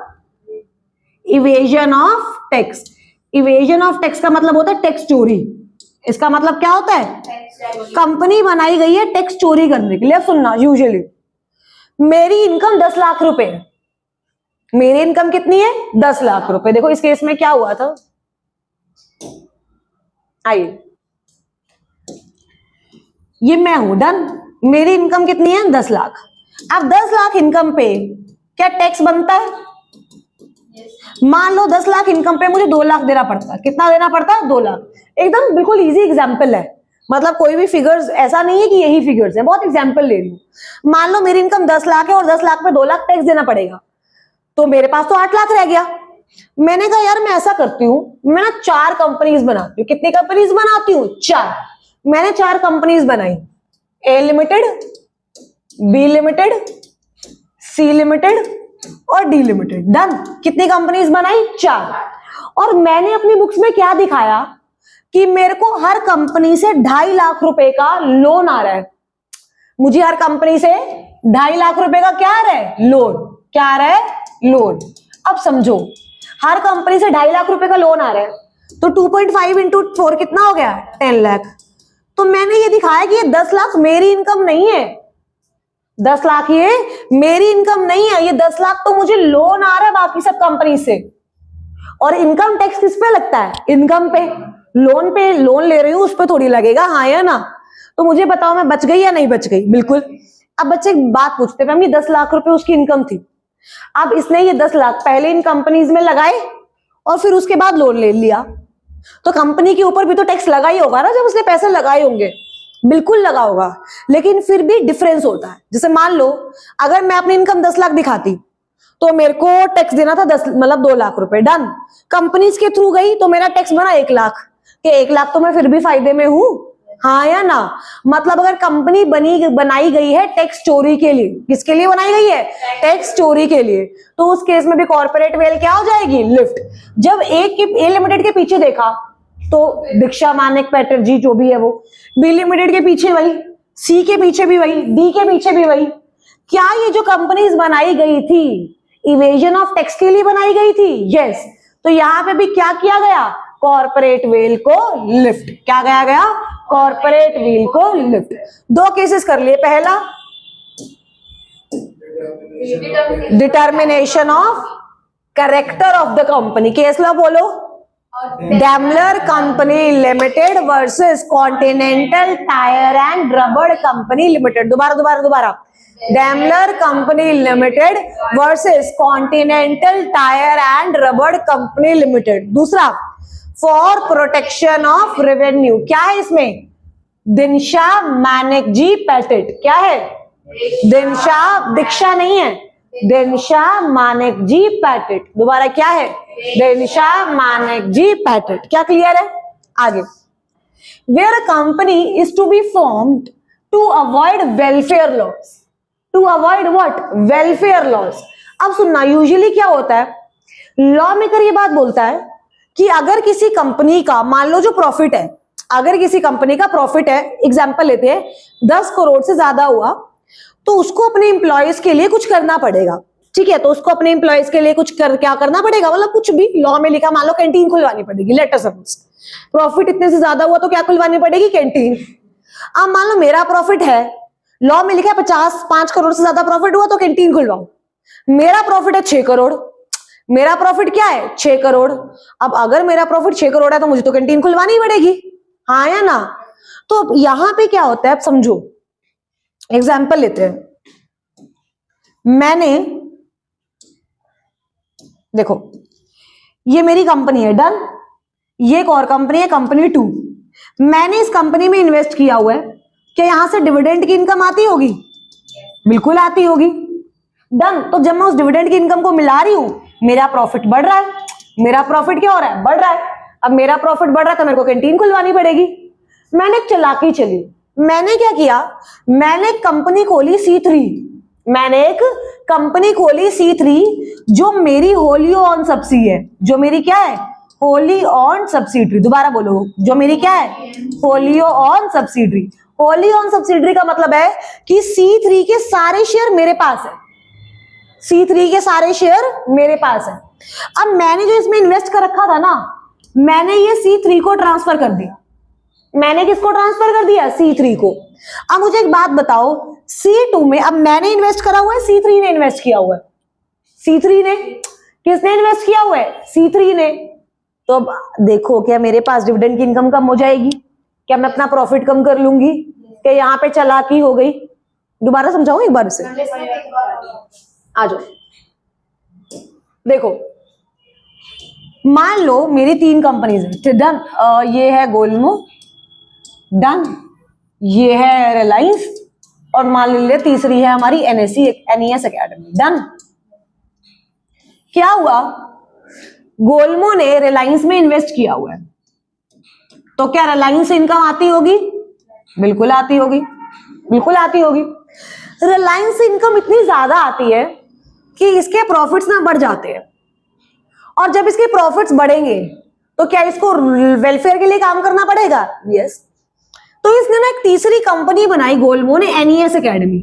evasion of tax. Evasion of tax का मतलब होता है टैक्स चोरी। इसका मतलब क्या होता है, कंपनी बनाई गई है टैक्स चोरी करने के लिए। सुनना, यूजुअली मेरी इनकम 10 लाख रुपए है, मेरी इनकम कितनी है, 10 लाख रुपए। देखो इस केस में क्या हुआ था, आइए, ये मैं हूं, डन। मेरी इनकम कितनी है, 10 लाख। अब 10 लाख इनकम पे क्या टैक्स बनता है? मान लो 10 लाख इनकम पे मुझे 2 लाख देना पड़ता है। कितना देना पड़ता है, 2 लाख। एकदम बिल्कुल इजी एग्जांपल है, मतलब कोई भी फिगर्स ऐसा नहीं है कि यही फिगर्स है, बहुत एग्जांपल ले लूं। मान लो मेरी इनकम 10 लाख है और 10 लाख पे 2 लाख टैक्स देना पड़ेगा, तो मेरे पास तो 8 लाख रह गया। मैंने कहा यार मैं ऐसा करती हूँ, मैं ना 4 कंपनीज बनाती हूँ। कितनी कंपनीज बनाती हूँ, 4। मैंने 4 कंपनीज बनाई, A limited, B limited, C limited और डी लिमिटेड। डन। कितनी कंपनीज बनाई, 4। और मैंने अपनी बुक्स में क्या दिखाया कि मेरे को हर कंपनी से 2.5 लाख रुपए का लोन आ रहा है। मुझे हर कंपनी से 2.5 लाख रुपए का क्या आ रहा है, लोन। क्या आ रहा है, लोन। अब समझो, हर कंपनी से 2.5 लाख रुपए का लोन आ रहा है, तो 2.5 इंटू 4 कितना हो गया, 10 लाख। तो मैंने ये दिखाया कि ये 10 लाख मेरी इनकम नहीं है, 10 लाख ये मेरी इनकम नहीं है, ये 10 लाख तो मुझे लोन आ रहा है बाकी सब कंपनी से। और इनकम टैक्स किस पे लगता है, इनकम पे। लोन पे, लोन ले रही हूं उस पे थोड़ी लगेगा, हाँ या ना? तो मुझे बताओ मैं बच गई या नहीं बच गई, बिल्कुल। अब बच्चे एक बात पूछते हैं, 10 लाख रुपए उसकी इनकम थी। अब इसने ये 10 लाख पहले इन कंपनीज में लगाए और फिर उसके बाद लोन ले लिया, तो कंपनी के ऊपर भी तो टैक्स लगा ही होगा ना जब उसने पैसे लगाए होंगे, बिल्कुल लगा होगा। लेकिन फिर भी डिफरेंस होता है। जैसे मान लो अगर मैं अपनी इनकम 10 लाख दिखाती तो मेरे को टैक्स देना था 10 मतलब 2 लाख रुपए। डन। कंपनीज के थ्रू गई तो मेरा टैक्स बना 1 लाख, कि 1 लाख तो मैं फिर भी फायदे में हूं, हाँ या ना? मतलब अगर कंपनी बनाई गई है टैक्स चोरी के लिए, किसके लिए बनाई गई है? टैक्स चोरी के लिए, तो उस केस में भी कॉर्पोरेट वेल क्या हो जाएगी? लिफ्ट। जब ए लिमिटेड के पीछे देखा तो दीक्षा मानिक पैटर्जी जो भी है वो, बी लिमिटेड के पीछे वही, सी के पीछे भी वही, डी के पीछे भी वही। क्या ये जो कंपनीज बनाई गई थी इवेजन ऑफ टैक्स के लिए बनाई गई थी? यस। तो यहां पे भी क्या किया गया? कॉर्पोरेट वेल को लिफ्ट। क्या गया गया? कॉर्पोरेट वेल को लिफ्ट। दो केसेस कर लिए। पहला determination of character of the company, case law बोलो। Daimler Company Limited versus Continental Tire and Rubber Company Limited। दोबारा Daimler Company Limited versus Continental Tire and Rubber Company Limited। दूसरा for protection of revenue, क्या है इसमें? Dinshaw Maneckji patent. क्या है? दीक्षा नहीं है, दिनशा मानेकजी पैटेंट। दोबारा क्या है? दिनशा मानेकजी पैटेंट। क्या क्लियर है? आगे, where a company is to be formed to avoid welfare loss. To avoid what? Welfare loss. अब सुनना, यूजुअली क्या होता है, लॉ मेकर ये बात बोलता है कि अगर किसी कंपनी का, मान लो जो प्रॉफिट है, अगर किसी कंपनी का प्रॉफिट है, एग्जांपल लेते हैं 10 करोड़ से ज्यादा हुआ, तो उसको अपने एम्प्लॉयज के लिए कुछ करना पड़ेगा। ठीक है, तो उसको अपने एम्प्लॉयज के लिए क्या करना पड़ेगा? मतलब कुछ भी लॉ में लिखा, मान लो कैंटीन खुलवानी पड़ेगी। लेट अस सपोज प्रॉफिट इतने से ज्यादा हुआ तो क्या खुलवानी पड़ेगी? कैंटीन। अब मान लो मेरा प्रॉफिट है, लॉ में लिखा है 5 करोड़ से ज्यादा प्रॉफिट हुआ तो कैंटीन खुलवाओ। मेरा प्रॉफिट है 6 करोड़। मेरा प्रॉफिट क्या है? 6 करोड़। अब अगर मेरा प्रॉफिट 6 करोड़ है तो मुझे तो कैंटीन खुलवानी पड़ेगी, हाँ या ना? तो यहां पे क्या होता है, अब समझो, एग्जाम्पल लेते हैं। मैंने, देखो ये मेरी कंपनी है, डन। ये एक और कंपनी है, कंपनी 2। मैंने इस कंपनी में इन्वेस्ट किया हुआ है, क्या यहां से डिविडेंड की इनकम आती होगी? बिल्कुल आती होगी, डन। तो जब मैं उस डिविडेंड की इनकम को मिला रही हूं, मेरा प्रॉफिट बढ़ रहा है। मेरा प्रॉफिट क्या हो रहा है? बढ़ रहा है। अब मेरा प्रॉफिट बढ़ रहा है तो मेरे को कैंटीन खुलवानी पड़ेगी। मैंने एक चालाकी चली, मैंने क्या किया, मैंने एक कंपनी खोली C3। मैंने एक कंपनी खोली C3 जो मेरी होली ऑन सब्सिडी है। जो मेरी क्या है? Wholly owned subsidy. दोबारा बोलो, जो मेरी क्या है? Wholly owned subsidy. Wholly owned subsidy का मतलब है कि C3 के सारे शेयर मेरे पास है। C3 के सारे शेयर मेरे पास है। अब मैंने जो इसमें इन्वेस्ट कर रखा था ना, मैंने ये C3 को ट्रांसफर कर दिया। मैंने किसको ट्रांसफर कर दिया? C3 को। अब मुझे एक बात बताओ, C2 में अब मैंने इन्वेस्ट करा हुआ है, C3 ने इन्वेस्ट किया हुआ है। C3 ने, किसने इन्वेस्ट किया हुआ है? C3 ने। तो अब देखो, क्या मेरे पास डिविडेंड की इनकम कम हो जाएगी? क्या मैं अपना प्रॉफिट कम कर लूंगी? क्या यहाँ पे चालाकी हो गई? दोबारा समझाऊं एक बार से, आ जाओ। देखो, मान लो मेरी 3 कंपनीज है, डन। ये है गोलमो, डन। ये है रिलायंस, और मान लीजिए तीसरी है हमारी NES एकेडमी, डन। क्या हुआ, गोलमो ने रिलायंस में इन्वेस्ट किया हुआ है, तो क्या रिलायंस से इनकम आती होगी? बिल्कुल आती होगी, बिल्कुल आती होगी। रिलायंस से इनकम इतनी ज्यादा आती है कि इसके प्रॉफिट्स ना बढ़ जाते हैं, और जब इसके प्रॉफिट्स बढ़ेंगे तो क्या इसको वेलफेयर के लिए काम करना पड़ेगा? यस। तो इसने ना एक तीसरी कंपनी बनाई गोलमो ने, NES एकेडमी।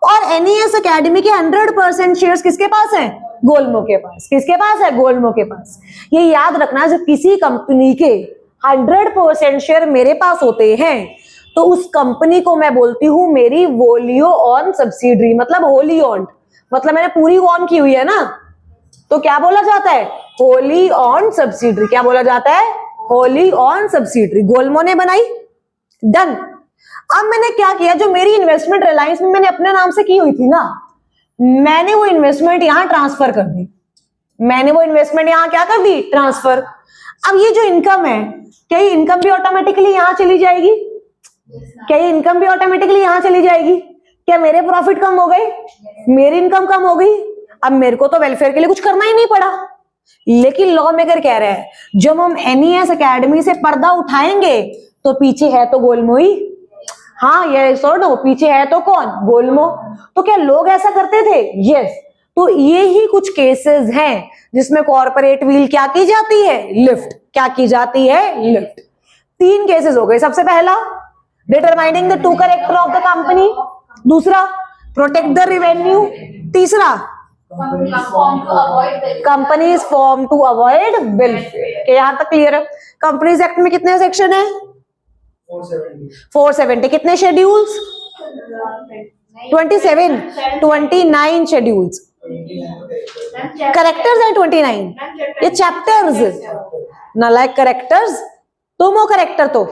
और NES एकेडमी के 100% शेयर्स किसके पास है? गोलमो के पास। किसके पास है? गोलमो के पास। ये याद रखना, जब किसी कंपनी के 100% शेयर मेरे पास होते हैं तो उस कंपनी को मैं बोलती हूं मेरी वोलियो ऑन सब्सिडरी, मतलब होली ऑन, मतलब मैंने पूरी ऑन की हुई है ना, तो क्या बोला जाता है? Wholly owned subsidiary. क्या बोला जाता है? Wholly owned subsidiary. गोलमो ने बनाई, डन। अब मैंने क्या किया, जो मेरी इन्वेस्टमेंट रिलायंस में मैंने अपने नाम से की हुई थी ना, मैंने वो इन्वेस्टमेंट यहां ट्रांसफर कर दी। मैंने वो इन्वेस्टमेंट यहां क्या कर दी? ट्रांसफर। अब ये जो इनकम है, क्या ये इनकम भी ऑटोमेटिकली यहां चली जाएगी? क्या ये इनकम भी ऑटोमेटिकली यहां चली जाएगी? क्या मेरे प्रॉफिट कम हो गए? मेरी इनकम कम हो गई। अब मेरे को तो वेलफेयर के लिए कुछ करना ही नहीं पड़ा, लेकिन लॉ मेकर कह रहे हैं जब हम NES एकेडमी से पर्दा उठाएंगे तो पीछे है तो गोलमोई, हाँ ये नो, पीछे है तो कौन, गोलमो। तो क्या लोग ऐसा करते थे? यस। तो ये ही कुछ केसेस हैं जिसमें कॉर्पोरेट व्हील क्या की जाती है, लिफ्ट, क्या की जाती है, लिफ्ट। 3 केसेस हो गए। सबसे पहला determining the true character of the company, दूसरा प्रोटेक्ट द रेवेन्यू, तीसरा company is form to avoid welfare. यहां तक क्लियर है? कंपनीज एक्ट में कितने सेक्शन है? 470। कितने शेड्यूल्स? 27, 29 शेड्यूल्स। करेक्टर्स है 29, ये चैप्टर्स ना, लाइक करेक्टर्स, तुम हो करेक्टर तो,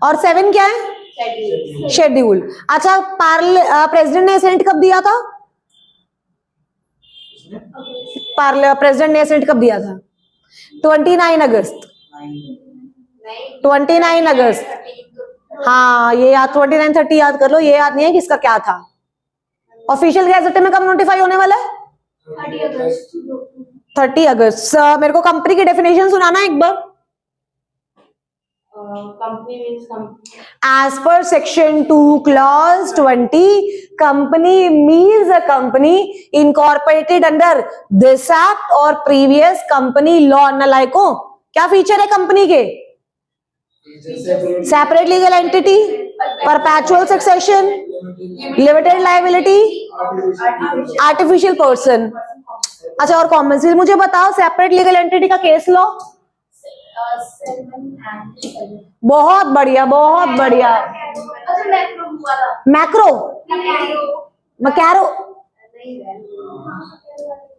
और 7 क्या है? शेड्यूल। अच्छा, प्रेसिडेंट ने असेंट कब दिया था? प्रेसिडेंट ने असेंट कब दिया था? 29 अगस्त। 29 अगस्त, हाँ ये याद, 29, 30 याद कर लो, ये याद नहीं है किसका क्या था। ऑफिशियल गैजेट में कब नोटिफाई होने वाला है? 30 अगस्त। मेरे को कंपनी की डेफिनेशन सुनाना एक बार। As per section 2 clause 20, company means a company incorporated under this act or previous company law। नलायकों, क्या फीचर है कंपनी के? Separate legal entity, perpetual succession, limited liability, artificial person. अच्छा, और कॉमन सील मुझे बताओ, सेपरेट लीगल एंटिटी का case law. बहुत बढ़िया, बहुत बढ़िया। मैक्रो, मैक्रो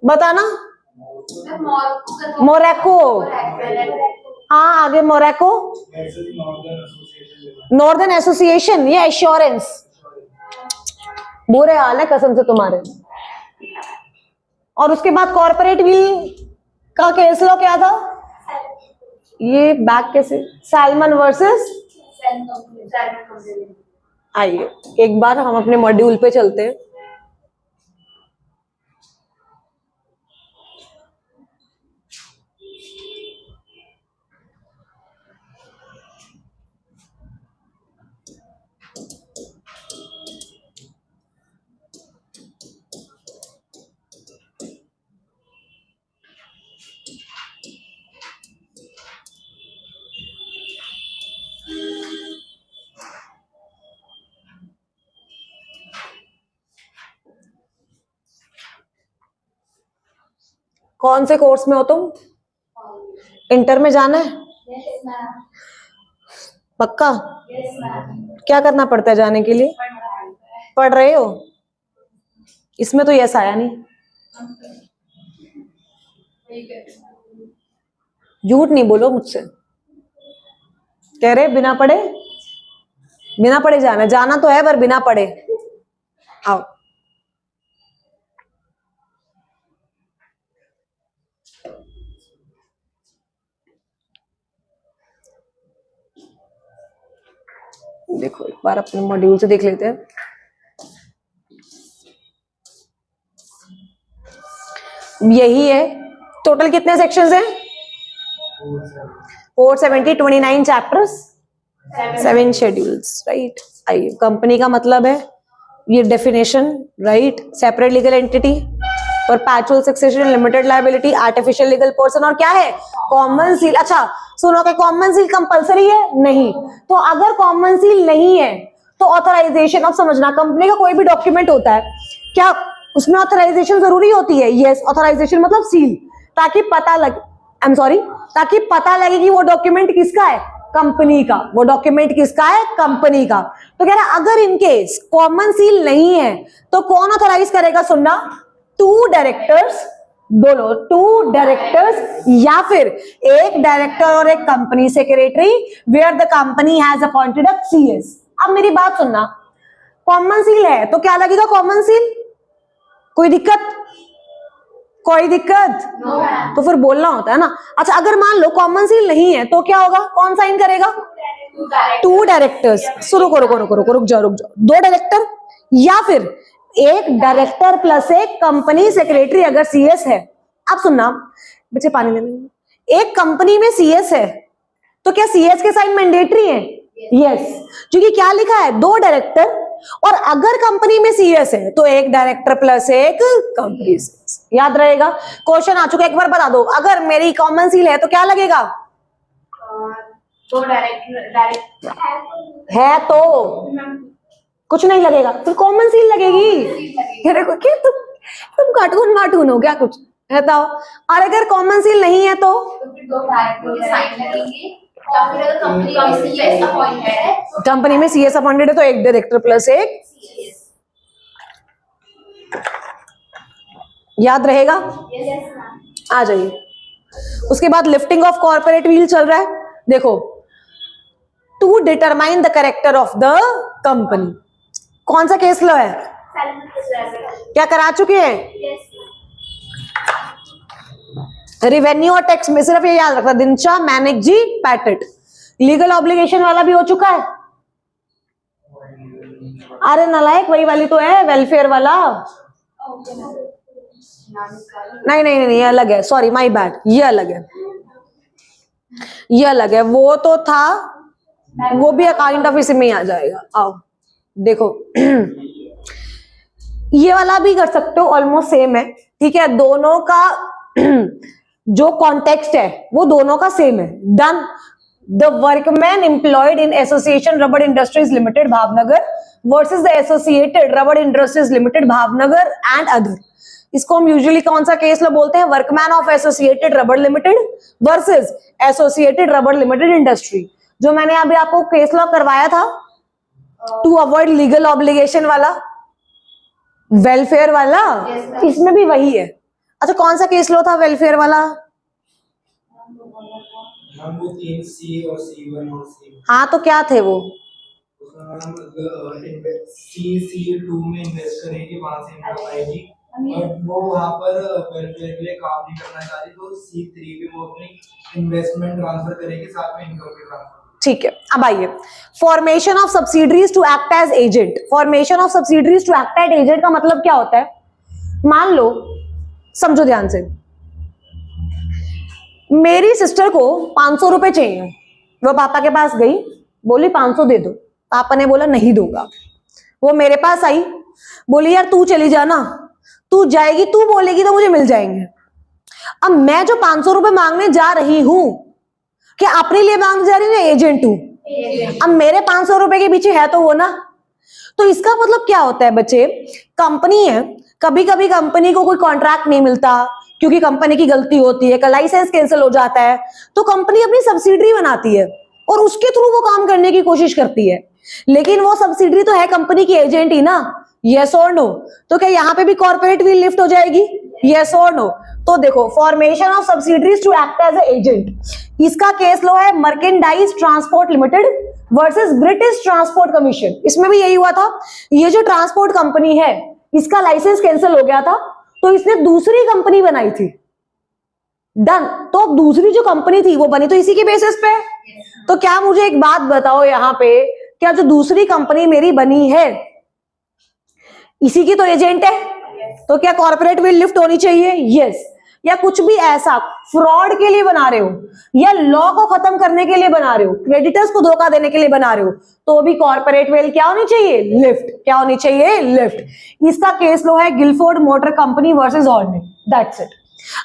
बताना। मोरक्को, हाँ आगे मोरक्को, नॉर्दर्न एसोसिएशन, ये एश्योरेंस। बुरे हाल है कसम से तुम्हारे। और उसके बाद कॉर्पोरेट व्हील का केस लॉ क्या था? ये बैक कैसे, सैलमन वर्सेस। आइए एक बार हम अपने मॉड्यूल पे चलते हैं। कौन से कोर्स में हो तुम? इंटर में जाना है? पक्का? क्या करना पड़ता है जाने के लिए? पढ़ रहे हो? इसमें तो यस आया नहीं। झूठ नहीं बोलो मुझसे। कह रहे बिना पढ़े, बिना पढ़े जाना, जाना तो है पर बिना पढ़े। आओ देखो एक बार अपने मॉड्यूल से देख लेते हैं। यही है। टोटल कितने सेक्शंस हैं? 470, 29 चैप्टर्स, 7 शेड्यूल्स, राइट। आइए, कंपनी का मतलब है ये definition, right. Separate legal entity, perpetual succession, limited liability, artificial legal person, और क्या है? Common seal. अच्छा सुनो, कि कॉमन सील कंपलसरी है? नहीं। तो अगर कॉमन सील नहीं है तो ऑथराइजेशन, अब समझना, कंपनी का कोई भी डॉक्यूमेंट होता है, क्या उसमें ऑथराइजेशन जरूरी होती है? यस। ऑथराइजेशन मतलब सील, ताकि पता लगे, आई एम सॉरी, ताकि पता लगे कि वो डॉक्यूमेंट किसका है, कंपनी का। वो डॉक्यूमेंट किसका है? कंपनी का। तो कह रहा अगर इनकेस कॉमन सील नहीं है तो कौन ऑथराइज करेगा? सुनना, 2 डायरेक्टर्स, बोलो 2 डायरेक्टर्स, या फिर एक डायरेक्टर और एक company secretary, where the company has appointed a CS। अब मेरी बात सुनना, कॉमन सील है तो क्या लगेगा? Common seal. कोई दिक्कत? कोई दिक्कत? तो फिर बोलना होता है ना। अच्छा अगर मान लो कॉमन सील नहीं है तो क्या होगा? कौन साइन करेगा? 2 डायरेक्टर्स। रुक जाओ। 2 डायरेक्टर या फिर एक डायरेक्टर प्लस एक कंपनी सेक्रेटरी अगर CS है। अब सुनना, बच्चे पानी देने। एक कंपनी में सीएस है तो क्या सीएस के साइन मैंडेटरी है? यस, क्योंकि क्या लिखा है, 2 डायरेक्टर, और अगर कंपनी में सीएस है तो 1 डायरेक्टर प्लस 1 कंपनी सीएस। याद रहेगा, क्वेश्चन आ चुका है, एक बार बता दो, अगर मेरी कॉमन सील है तो क्या लगेगा? 2 डायरेक्टर है तो कुछ नहीं लगेगा, फिर कॉमन सील लगेगी। क्या तुम कार्टून मार्टून हो क्या कुछ, बताओ। और अगर कॉमन सील नहीं है तो फिर 2 डायरेक्टर के साइन लगेंगे, या फिर अगर कंपनी में सीएस अपॉइंटेड है, कंपनी में सीएस अपॉइंटेड है तो 1 डायरेक्टर प्लस 1 सीएस। याद रहेगा। आ जाइए, उसके बाद लिफ्टिंग ऑफ कॉर्पोरेट व्हील चल रहा है। देखो, to determine the character of the company, कौन सा केस लॉ है? क्या करा चुके हैं? रिवेन्यू और टैक्स में सिर्फ ये याद रखना, दिनशा, मैनेक जी, पैटेट। लीगल ऑब्लिगेशन वाला भी हो चुका है। अरे नालायक, वही वाली तो है, वेलफेयर वाला। नहीं नहीं नहीं, ये अलग है, सॉरी माय बैड, ये अलग है, ये अलग है। वो तो था, वो भी अकाउंट ऑफ इसी में ही आ जाएगा। आओ देखो, ये वाला भी कर सकते हो, ऑलमोस्ट सेम है, ठीक है। दोनों का जो कॉन्टेक्स्ट है वो दोनों का सेम है। Done. The workman employed in association rubber industries limited Bhavnagar versus the associated rubber industries limited Bhavnagar and other. इसको हम यूजुअली कौन सा केस लो बोलते हैं? Workman of associated rubber limited versus associated rubber limited industry. जो मैंने अभी आपको केस लॉ करवाया था टू अवॉइड लीगल ऑब्लिगेशन वाला, वेलफेयर वाला, इसमें भी वही है। अच्छा, कौन सा केस लो था वेलफेयर वाला? सी और C1 और C। हाँ, तो क्या थे वो? C2 में इन्वेस्ट करेगी, वहां से इनकम आएगी, और वो वहां पर वेलफेयर के लिए काम नहीं करना चाहती, तो C3 पे वो अपनी इन्वेस्टमेंट ट्रांसफर करेगी, साथ में इनकम भी ट्रांसफर। ठीक है, अब आइए, formation of subsidiaries to act as agent. Formation of subsidiaries to act as agent का मतलब क्या होता है? मान लो, समझो ध्यान से, मेरी सिस्टर को 500 रुपए चाहिए, वो पापा के पास गई, बोली 500 दे दो, पापा ने बोला नहीं दूंगा। वो मेरे पास आई, बोली यार तू चली जाना, तू जाएगी, तू बोलेगी तो मुझे मिल जाएंगे। अब मैं जो 500 रुपए मांगने जा रही हूं, क्या अपने लिए मांगने जा रही हूँ या एजेंट हूं? अब मेरे 500 रुपए के पीछे है तो वो ना। तो इसका मतलब क्या होता है बच्चे? कंपनी है, कभी कभी कंपनी को कोई कॉन्ट्रैक्ट नहीं मिलता क्योंकि कंपनी की गलती होती है, लाइसेंस कैंसिल हो जाता है, तो कंपनी अपनी सब्सिडरी बनाती है और उसके थ्रू वो काम करने की कोशिश करती है। लेकिन वो सब्सिडरी तो है कंपनी की एजेंट ही ना, यस और नो? तो क्या यहाँ पे भी कॉर्पोरेट व्हील लिफ्ट हो जाएगी, यस और नो? तो देखो, formation of subsidiaries to act as agent, इसका केस लो है merchandise transport limited versus British transport commission. इसमें भी यही हुआ था, ये जो ट्रांसपोर्ट कंपनी है इसका लाइसेंस कैंसिल हो गया था, तो इसने दूसरी कंपनी बनाई थी। डन। तो दूसरी जो कंपनी थी वो बनी तो इसी के बेसिस पे। तो क्या मुझे एक बात बताओ यहाँ पे, क्या जो दूसरी कंपनी मेरी बनी है इसी की तो एजेंट है? तो क्या कॉर्पोरेट व्हील लिफ्ट होनी चाहिए? यस। या कुछ भी ऐसा फ्रॉड के लिए बना रहे हो या लॉ को खत्म करने के लिए बना रहे हो, क्रेडिटर्स को धोखा देने के लिए बना रहे हो, तो भी कॉर्पोरेट व्हील क्या होनी चाहिए? लिफ्ट। क्या होनी चाहिए? लिफ्ट। इसका केस लो है Gilford motor company versus ordinary. That's it.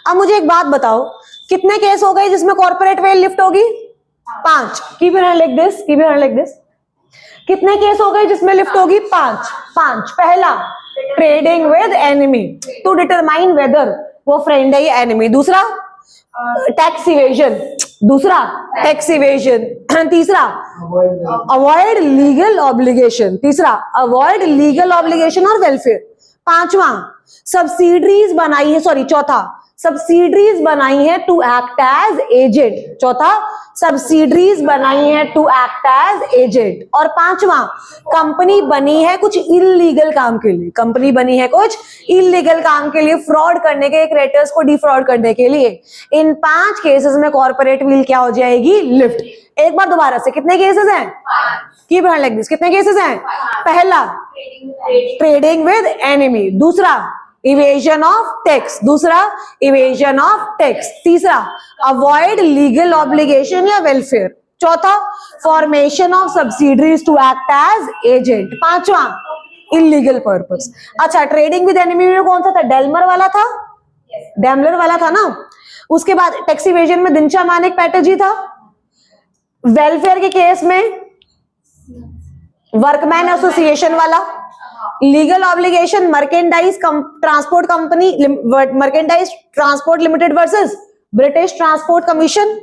अब मुझे एक बात बताओ, कितने केस हो गए जिसमें कॉर्पोरेट व्हील लिफ्ट होगी? 5। Keep your hand like this, keep your hand like this. कितने केस हो गए जिसमें लिफ्ट होगी? 5। पहला, trading with enemy, to determine whether वो फ्रेंड है या एनिमी। दूसरा, टैक्स इवेजन। दूसरा, टैक्स इवेजन। तीसरा, अवॉइड लीगल ऑब्लिगेशन। तीसरा, अवॉइड लीगल ऑब्लिगेशन और वेलफेयर। 5वां, सब्सिडरीज बनाई है, सॉरी चौथा, सब्सिडरीज बनाई है टू एक्ट एज एजेंट। चौथा, सब्सिडरीज बनाई है टू एक्ट एज एजेंट। और 5वां, कंपनी बनी है कुछ इलीगल काम के लिए। कंपनी बनी है कुछ इलीगल काम के लिए, फ्रॉड करने के, क्रेडिटर्स को डिफ्रॉड करने के लिए। इन 5 केसेस में कॉर्पोरेट व्हील क्या हो जाएगी? लिफ्ट। एक बार दोबारा से, कितने केसेस हैं? 5। Keep like this. कितने केसेस हैं? पहला, ट्रेडिंग विद एनिमी। दूसरा, इवेजन ऑफ टैक्स, दूसरा इवेजन ऑफ टैक्स, तीसरा अवॉइड लीगल ऑब्लिगेशन या वेलफेयर, चौथा formation of subsidiaries to act as agent, पांचवा इलीगल पर्पस। अच्छा, ट्रेडिंग विद एनिमी में कौन सा था? डेल्मर वाला था, डैमलर वाला था ना। उसके बाद टैक्स इवेजन में दिनशा मानिक पैटर्जी था। वेलफेयर के केस में वर्कमैन एसोसिएशन वाला। Legal obligation merchandise transport company, merchandise transport limited versus British transport commission.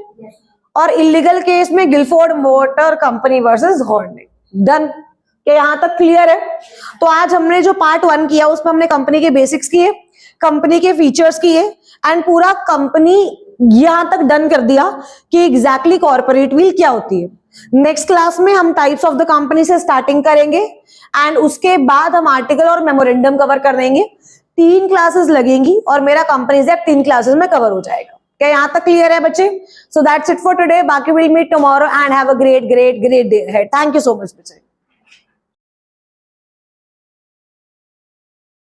और इलीगल केस में Gilford motor company versus Horne. Done, क्या यहां तक क्लियर है? तो आज हमने जो पार्ट 1 किया उसमें हमने कंपनी के बेसिक्स किए, कंपनी के फीचर्स किए एंड पूरा कंपनी यहां तक डन कर दिया कि एग्जैक्टली कॉर्पोरेट व्हील क्या होती है। नेक्स्ट क्लास में हम टाइप्स ऑफ द कंपनी से स्टार्टिंग करेंगे एंड उसके बाद हम आर्टिकल और मेमोरेंडम कवर कर देंगे। 3 क्लासेस लगेंगी और मेरा कंपनीज एक्ट 3 क्लासेस में कवर हो जाएगा। क्या यहां तक क्लियर है बच्चे? So that's it for today. बाकी will meet tomorrow and have a great day ahead. Thank you so much बच्चे।